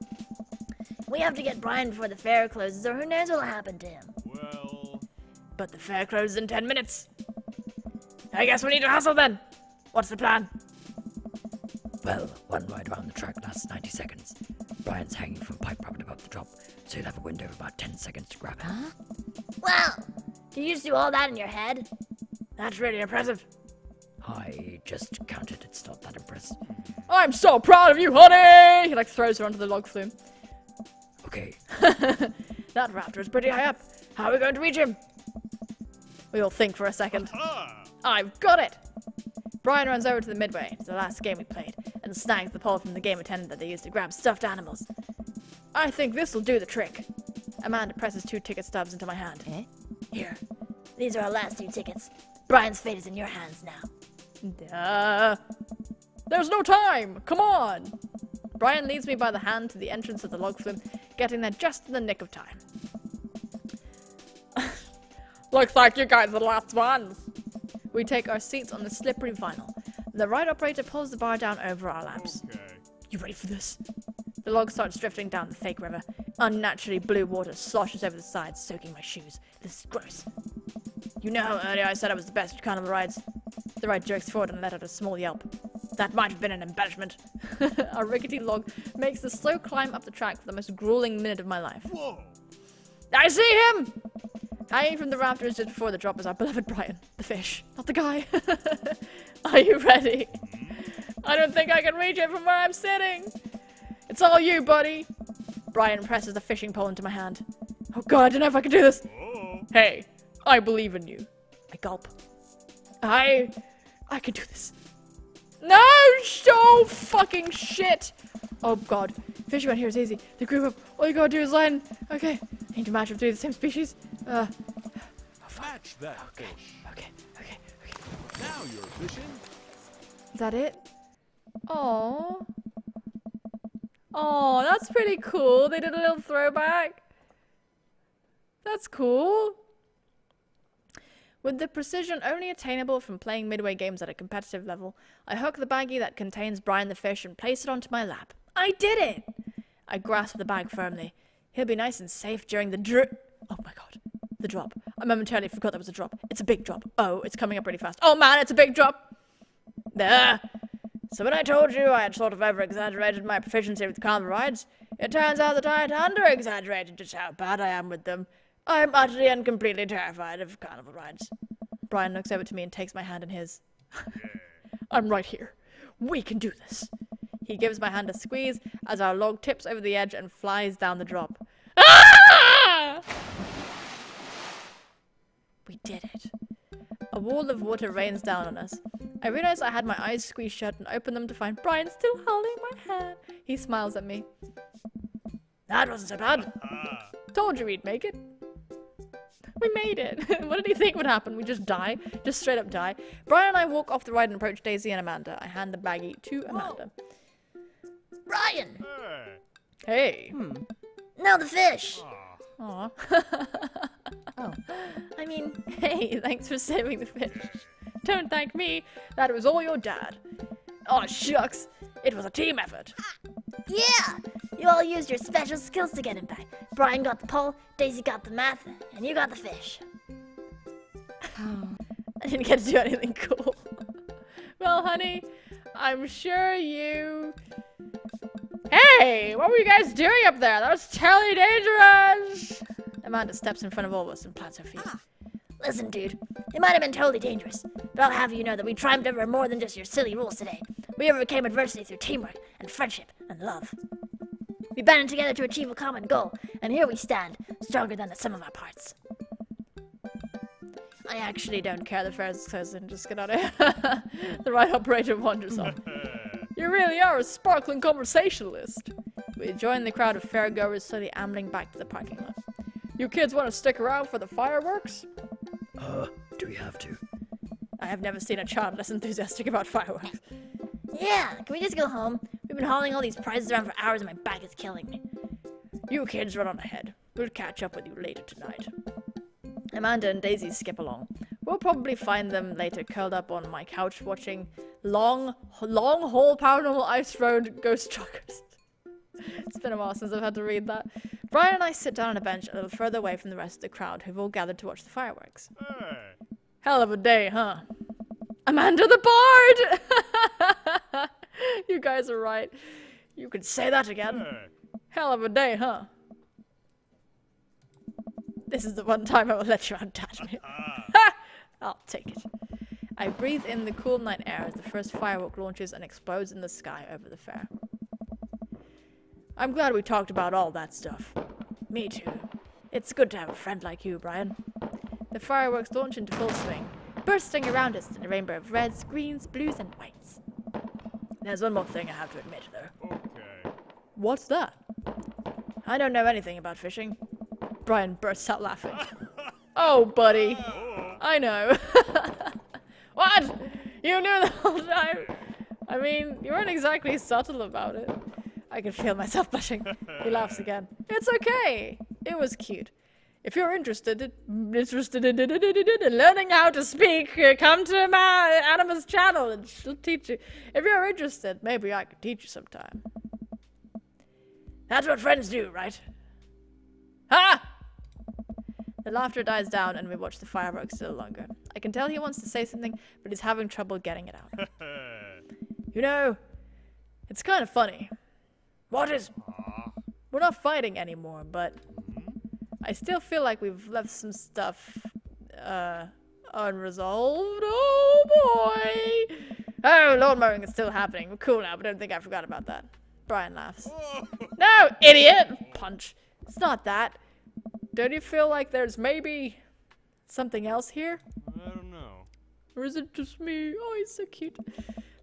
[SPEAKER 3] We have to get Brian before the fair closes or who knows what'll happen to him.
[SPEAKER 2] Well.
[SPEAKER 5] But the fair closes in 10 minutes. I guess we need to hustle then. What's the plan?
[SPEAKER 6] Well, one ride around the track lasts 90 seconds. Brian's hanging from a pipe right above the top, so you'll have a window of about 10 seconds to grab him.
[SPEAKER 3] Wow. Did you just do all that in your head?
[SPEAKER 5] That's really impressive.
[SPEAKER 6] I just counted, it's not that impressive.
[SPEAKER 5] I'm so proud of you, honey! He throws her onto the log flume.
[SPEAKER 6] Okay.
[SPEAKER 5] That rafter is pretty high up. How are we going to reach him? We all think for a second. I've got it! Brian runs over to the midway, to the last game we played, and snags the pole from the game attendant that they used to grab stuffed animals. I think this'll do the trick. Amanda presses 2 ticket stubs into my hand.
[SPEAKER 3] Here. These are our last 2 tickets. Brian's fate is in your hands now.
[SPEAKER 5] There's no time! Come on! Brian leads me by the hand to the entrance of the log flume, getting there just in the nick of time.
[SPEAKER 1] Looks like you guys are the last ones.
[SPEAKER 5] We take our seats on the slippery vinyl. The ride operator pulls the bar down over our laps.
[SPEAKER 2] Okay.
[SPEAKER 5] You ready for this? The log starts drifting down the fake river. Unnaturally blue water sloshes over the sides, soaking my shoes. This is gross. You know how earlier I said I was the best at carnival rides? The ride jerks forward and let out a small yelp. That might have been an embellishment. Our rickety log makes the slow climb up the track for the most grueling minute of my life.
[SPEAKER 2] Whoa.
[SPEAKER 5] I see him! Hanging from the rafters just before the drop is our beloved Brian, the fish, not the guy. Are you ready? I don't think I can reach it from where I'm sitting. It's all you, buddy. Brian presses the fishing pole into my hand. Oh god, I don't know if I can do this.
[SPEAKER 2] Oh.
[SPEAKER 5] Hey, I believe in you. I gulp. I can do this. No, so fucking shit. Oh god, fishing around here is easy. They group up. All you gotta do is line. Okay, I need to match up 3 of the same species.
[SPEAKER 2] Catch that fish.
[SPEAKER 5] Okay.
[SPEAKER 2] Now you're fishing.
[SPEAKER 5] Is that it? Oh, that's pretty cool. They did a little throwback. That's cool.
[SPEAKER 1] With the precision only attainable from playing midway games at a competitive level, I hook the baggie that contains Brian the fish and place it onto my lap. I did it! I grasp the bag firmly. He'll be nice and safe during the oh my god. The drop. I momentarily forgot there was a drop. It's a big drop. Oh, it's coming up really fast. Oh man, it's a big drop! There! So when I told you I had sort of over-exaggerated my proficiency with carnival rides, it turns out that I had under-exaggerated just how bad I am with them. I'm utterly and completely terrified of carnival rides. Brian looks over to me and takes my hand in his. I'm right here. We can do this. He gives my hand a squeeze as our log tips over the edge and flies down the drop. Ah! We did it. A wall of water rains down on us. I realize I had my eyes squeezed shut and open them to find Brian still holding my hand. He smiles at me. That wasn't so bad. Told you we'd make it. We made it. What did he think would happen? We just die? Just straight up die? Brian and I walk off the ride and approach Daisy and Amanda. I hand the baggie to Amanda.
[SPEAKER 3] Brian!
[SPEAKER 1] Hey.
[SPEAKER 3] Now the fish!
[SPEAKER 1] Aw.
[SPEAKER 3] Oh.
[SPEAKER 1] I mean, hey, thanks for saving the fish. Don't thank me. That was all your dad. Oh, shucks. It was a team effort.
[SPEAKER 3] Yeah! You all used your special skills to get him back. Brian got the pole, Daisy got the math, and you got the fish.
[SPEAKER 1] I didn't get to do anything cool. Well, honey, I'm sure you... Hey, what were you guys doing up there? That was terribly dangerous! Amanda steps in front of all of us and plants her feet.
[SPEAKER 3] Listen, dude, it might have been totally dangerous, but I'll have you know that we triumphed over more than just your silly rules today. We overcame adversity through teamwork and friendship and love. We banded together to achieve a common goal, and here we stand, stronger than the sum of our parts.
[SPEAKER 1] I actually don't care the ferris is closing. Just get out of here. The ride operator wanders off. You really are a sparkling conversationalist. We join the crowd of fairgoers slowly ambling back to the parking lot. You kids want to stick around for the fireworks?
[SPEAKER 6] Do we have to?
[SPEAKER 1] I have never seen a child less enthusiastic about fireworks.
[SPEAKER 3] Yeah, can we just go home? We've been hauling all these prizes around for hours and my back is killing me.
[SPEAKER 1] You kids run on ahead. We'll catch up with you later tonight. Amanda and Daisy skip along. We'll probably find them later curled up on my couch watching long haul paranormal ice road ghost truckers. It's been a while since I've had to read that. Brian and I sit down on a bench a little further away from the rest of the crowd who've all gathered to watch the fireworks. Hell of a day, huh? Amanda the Bard! You guys are right. You could say that again. Hell of a day, huh? This is the one time I will let you untouch me. I'll take it. I breathe in the cool night air as the first firework launches and explodes in the sky over the fair. I'm glad we talked about all that stuff. Me too. It's good to have a friend like you, Brian. The fireworks launch into full swing, bursting around us in a rainbow of reds, greens, blues, and whites. There's one more thing I have to admit, though.
[SPEAKER 2] Okay.
[SPEAKER 1] What's that? I don't know anything about fishing. Brian bursts out laughing. Oh, buddy. I know. What? You knew the whole time? I mean, you weren't exactly subtle about it. I can feel myself blushing. He laughs again. It's okay. It was cute. If you're interested in learning how to speak, come to Anima's channel and she'll teach you. If you're interested, maybe I could teach you sometime. That's what friends do, right? Ha! The laughter dies down and we watch the fireworks still longer. I can tell he wants to say something, but he's having trouble getting it out. You know, it's kind of funny. What is... We're not fighting anymore, but... I still feel like we've left some stuff, unresolved. Oh, boy! Oh, lawn mowing is still happening. We're cool now, but I don't think I forgot about that. Brian laughs. No, idiot! Punch. It's not that. Don't you feel like there's maybe something else here?
[SPEAKER 2] I don't know.
[SPEAKER 1] Or is it just me? Oh, he's so cute.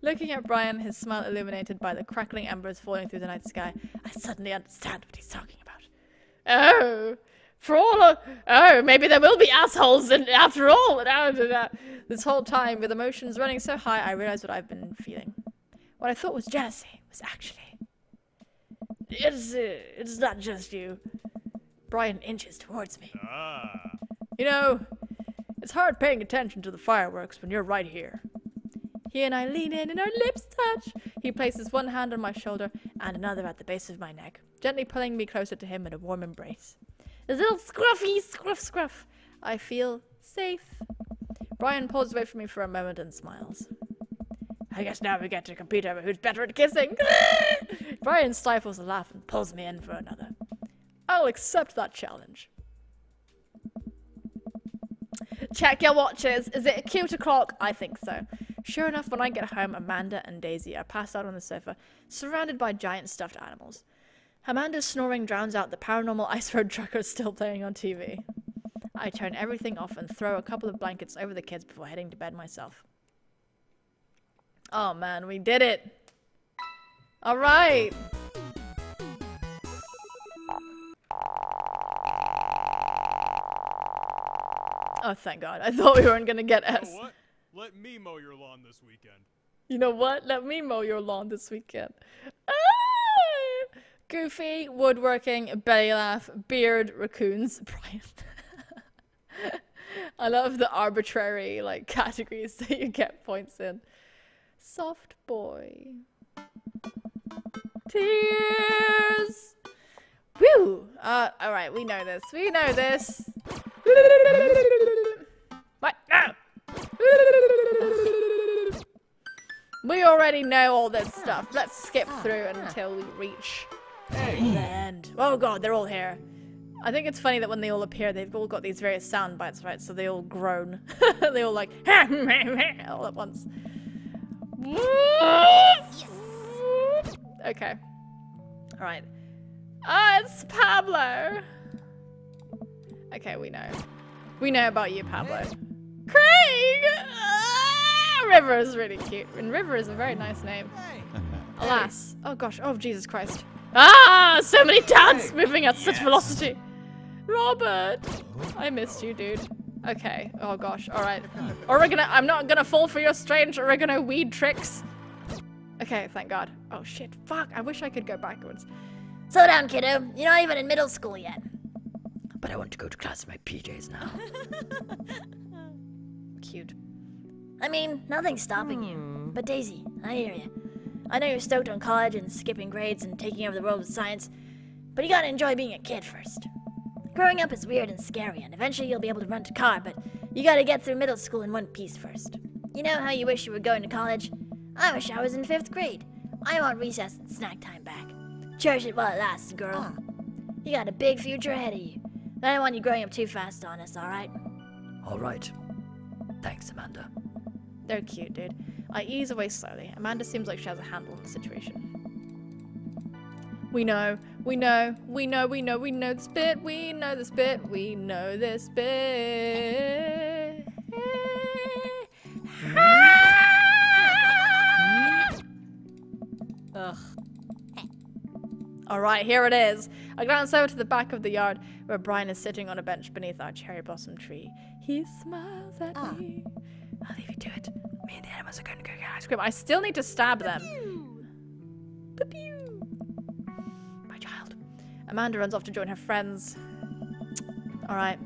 [SPEAKER 1] Looking at Brian, his smile illuminated by the crackling embers falling through the night sky, I suddenly understand what he's talking about. Oh, for all oh, maybe there will be assholes and after all. This whole time, with emotions running so high, I realized what I've been feeling. What I thought was jealousy was actually... It's not just you. Brian inches towards me. You know,
[SPEAKER 5] It's hard paying attention to the fireworks when you're right here. He and I lean in and our lips touch. He places one hand on my shoulder and another at the base of my neck, gently pulling me closer to him in a warm embrace. A little scruffy scruff scruff. I feel safe. Brian pulls away from me for a moment and smiles. I guess now we get to compete over who's better at kissing. Brian stifles a laugh and pulls me in for another. I'll accept that challenge. Check your watches. Is it a cute o'clock? I think so. Sure enough, when I get home, Amanda and Daisy are passed out on the sofa, surrounded by giant stuffed animals. Amanda's snoring drowns out the paranormal ice road truckers still playing on TV. I turn everything off and throw a couple of blankets over the kids before heading to bed myself. Oh man, we did it! Alright! Oh, thank God. I thought we weren't gonna get S.
[SPEAKER 2] You know what? Let me mow your lawn this weekend.
[SPEAKER 5] You know what? Let me mow your lawn this weekend. Ah! Goofy, woodworking, belly laugh, beard, raccoons, Brian. I love the arbitrary, like, categories that you get points in. Soft boy. Tears! Woo! Alright, we know this. We know this. What? No! We already know all this stuff. Let's skip through until we reach the end. Oh god, they're all here. I think it's funny that when they all appear, they've all got these various sound bites, right? So they all groan. They all like all at once. Okay. Alright. It's Pablo. Okay, we know. We know about you, Pablo. Craig! River is really cute. And River is a very nice name. Alas. Oh gosh. Oh, Jesus Christ. Ah! So many dads moving at such velocity. Robert! I missed you, dude. Okay. Oh gosh. Alright. I'm not gonna fall for your strange oregano weed tricks. Okay, thank God. Oh shit. Fuck. I wish I could go backwards.
[SPEAKER 3] Slow down, kiddo. You're not even in middle school yet.
[SPEAKER 6] But I want to go to class in my PJs now.
[SPEAKER 5] Cute.
[SPEAKER 3] I mean, nothing's stopping you. But Daisy, I hear you. I know you're stoked on college and skipping grades and taking over the world with science, but you gotta enjoy being a kid first. Growing up is weird and scary, and eventually you'll be able to rent a car, but you gotta get through middle school in one piece first. You know how you wish you were going to college? I wish I was in 5th grade. I want recess and snack time back. Cherish it while it lasts, girl. You got a big future ahead of you. I don't want you growing up too fast on us, alright?
[SPEAKER 6] Alright. Thanks, Amanda.
[SPEAKER 5] They're cute, dude. I ease away slowly. Amanda seems like she has a handle on the situation. We know this bit, we know this bit, we know this bit. Ugh. Alright, here it is. I glance over to the back of the yard where Brian is sitting on a bench beneath our cherry blossom tree. He smiles at me. I'll leave you to it. Me and the animals are going to go get ice cream. I still need to stab them. Pew. My child. Amanda runs off to join her friends. Alright.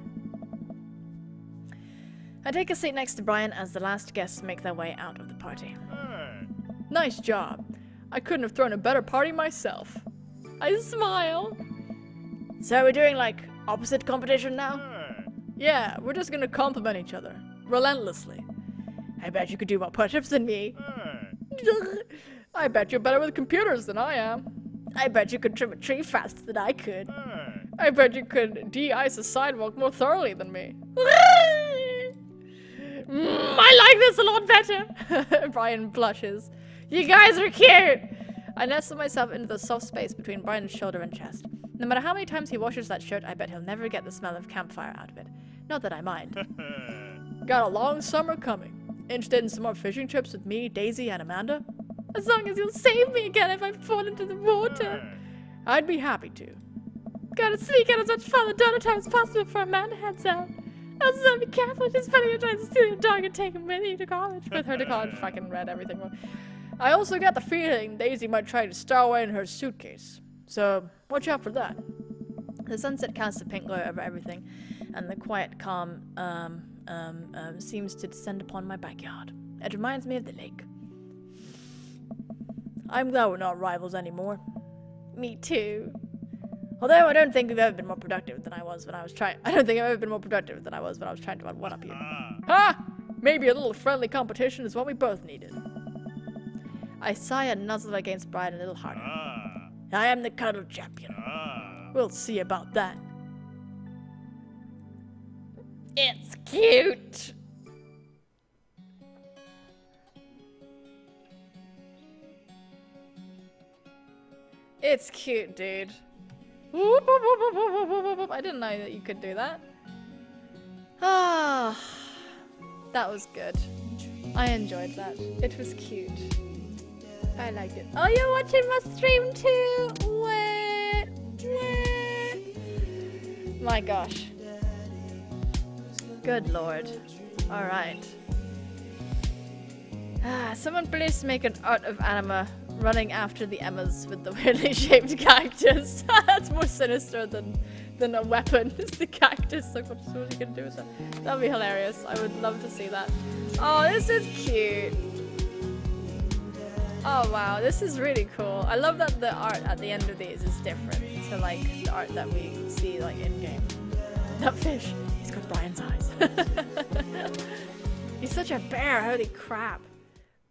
[SPEAKER 5] I take a seat next to Brian as the last guests make their way out of the party.
[SPEAKER 2] Hey.
[SPEAKER 5] Nice job. I couldn't have thrown a better party myself. I smile. So we're doing like opposite competition now?
[SPEAKER 2] Hey.
[SPEAKER 5] Yeah, we're just gonna compliment each other. Relentlessly. I bet you could do more push-ups than me.
[SPEAKER 2] Hey.
[SPEAKER 5] I bet you're better with computers than I am. I bet you could trim a tree faster than I could.
[SPEAKER 2] Hey.
[SPEAKER 5] I bet you could de-ice a sidewalk more thoroughly than me. I like this a lot better. Brian blushes. You guys are cute. I nestle myself into the soft space between Brian's shoulder and chest. No matter how many times he washes that shirt, I bet he'll never get the smell of campfire out of it. Not that I mind. Got a long summer coming. Interested in some more fishing trips with me, Daisy, and Amanda? As long as you'll save me again if I fall into the water. I'd be happy to. Gotta sneak out as much fun the donut time as possible before Amanda heads out. Also, be careful, she's funny to try to steal your dog and take him with you to college. With her to college, fucking read everything wrong. I also get the feeling Daisy might try to stow away in her suitcase. So, watch out for that. The sunset casts a pink glow over everything,
[SPEAKER 1] and the quiet calm seems to descend upon my backyard. It reminds me of the lake. I'm glad we're not rivals anymore. Me too. Although I don't think I've ever been more productive than I was when I was trying. I don't think I've ever been more productive than I was when I was trying to one up you. Ha! Maybe a little friendly competition is what we both needed. I sigh and nuzzle against Brian a little harder. I am the cuddle champion. We'll see about that. It's cute. It's cute, dude. I didn't know that you could do that. Ah, that was good. I enjoyed that. It was cute. I liked it. Oh, you're watching my stream too? What? My gosh. Good lord. Alright. Someone please make an art of anima running after the Emmas with the weirdly shaped cactus. That's more sinister than a weapon. It's the cactus. Like, what are you gonna do with that? That'd be hilarious. I would love to see that. Oh, this is cute. Oh wow, this is really cool. I love that the art at the end of these is different to like the art that we see like in game. That fish, he's got Brian's eyes. He's such a bear, holy crap.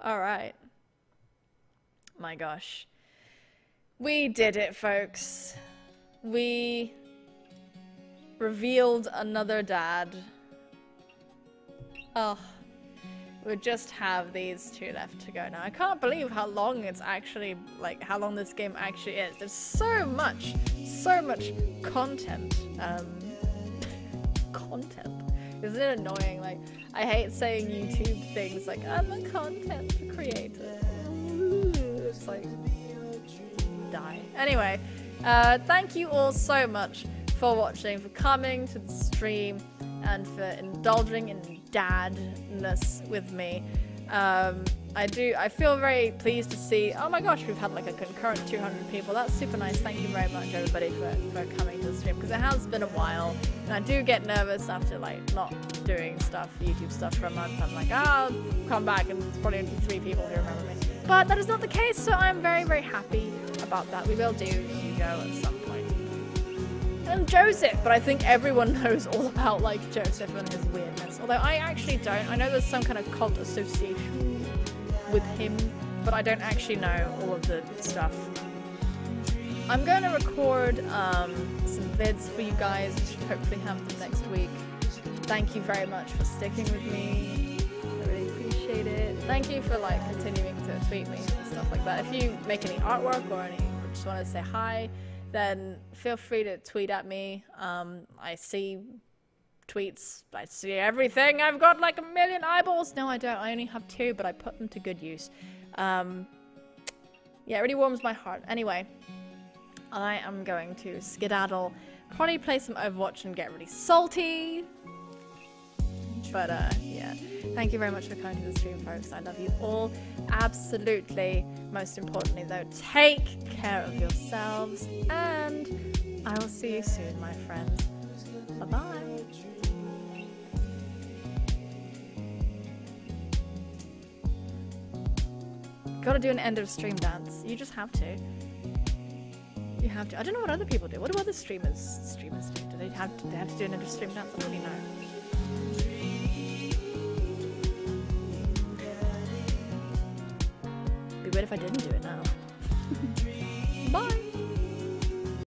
[SPEAKER 1] Alright. My gosh. We did it, folks. We revealed another dad. Oh. We just have these two left to go now. I can't believe how long it's actually, like, how long this game actually is. There's so much content. Content. Isn't it annoying? Like, I hate saying YouTube things like, I'm a content creator. It's like, die. Anyway, thank you all so much for watching, for coming to the stream, and for indulging in dadness with me. I feel very pleased to see, oh my gosh, we've had like a concurrent 200 people. That's super nice. Thank you very much everybody for coming to the stream, because it has been a while and I do get nervous after like not doing stuff, YouTube stuff for a month. I'm like, I'll come back and it's probably only 3 people who remember me. But that is not the case, so I'm very, very happy about that. We will do Hugo at some point. And Joseph, but I think everyone knows all about like Joseph and his weirdness. Although I actually don't. I know there's some kind of cult association with him, but I don't actually know all of the stuff. I'm going to record some vids for you guys. We should hopefully have them next week. Thank you very much for sticking with me. I really appreciate it. Thank you for like continuing to tweet me and stuff like that. If you make any artwork or just want to say hi, then feel free to tweet at me. I see tweets, I see everything. I've got like 1 million eyeballs. No, I don't. I only have 2, but I put them to good use. Yeah, it really warms my heart. Anyway, I am going to skedaddle, probably play some Overwatch and get really salty. But yeah, thank you very much for coming to the stream, folks. I love you all. Absolutely. Most importantly, though, take care of yourselves, and I will see you soon, my friends. Bye-bye. Gotta do an end of stream dance. You just have to. You have to. I don't know what other people do. What do other streamers do? Do they have to do an end of stream dance? I don't really know. It'd be weird if I didn't do it now. Bye!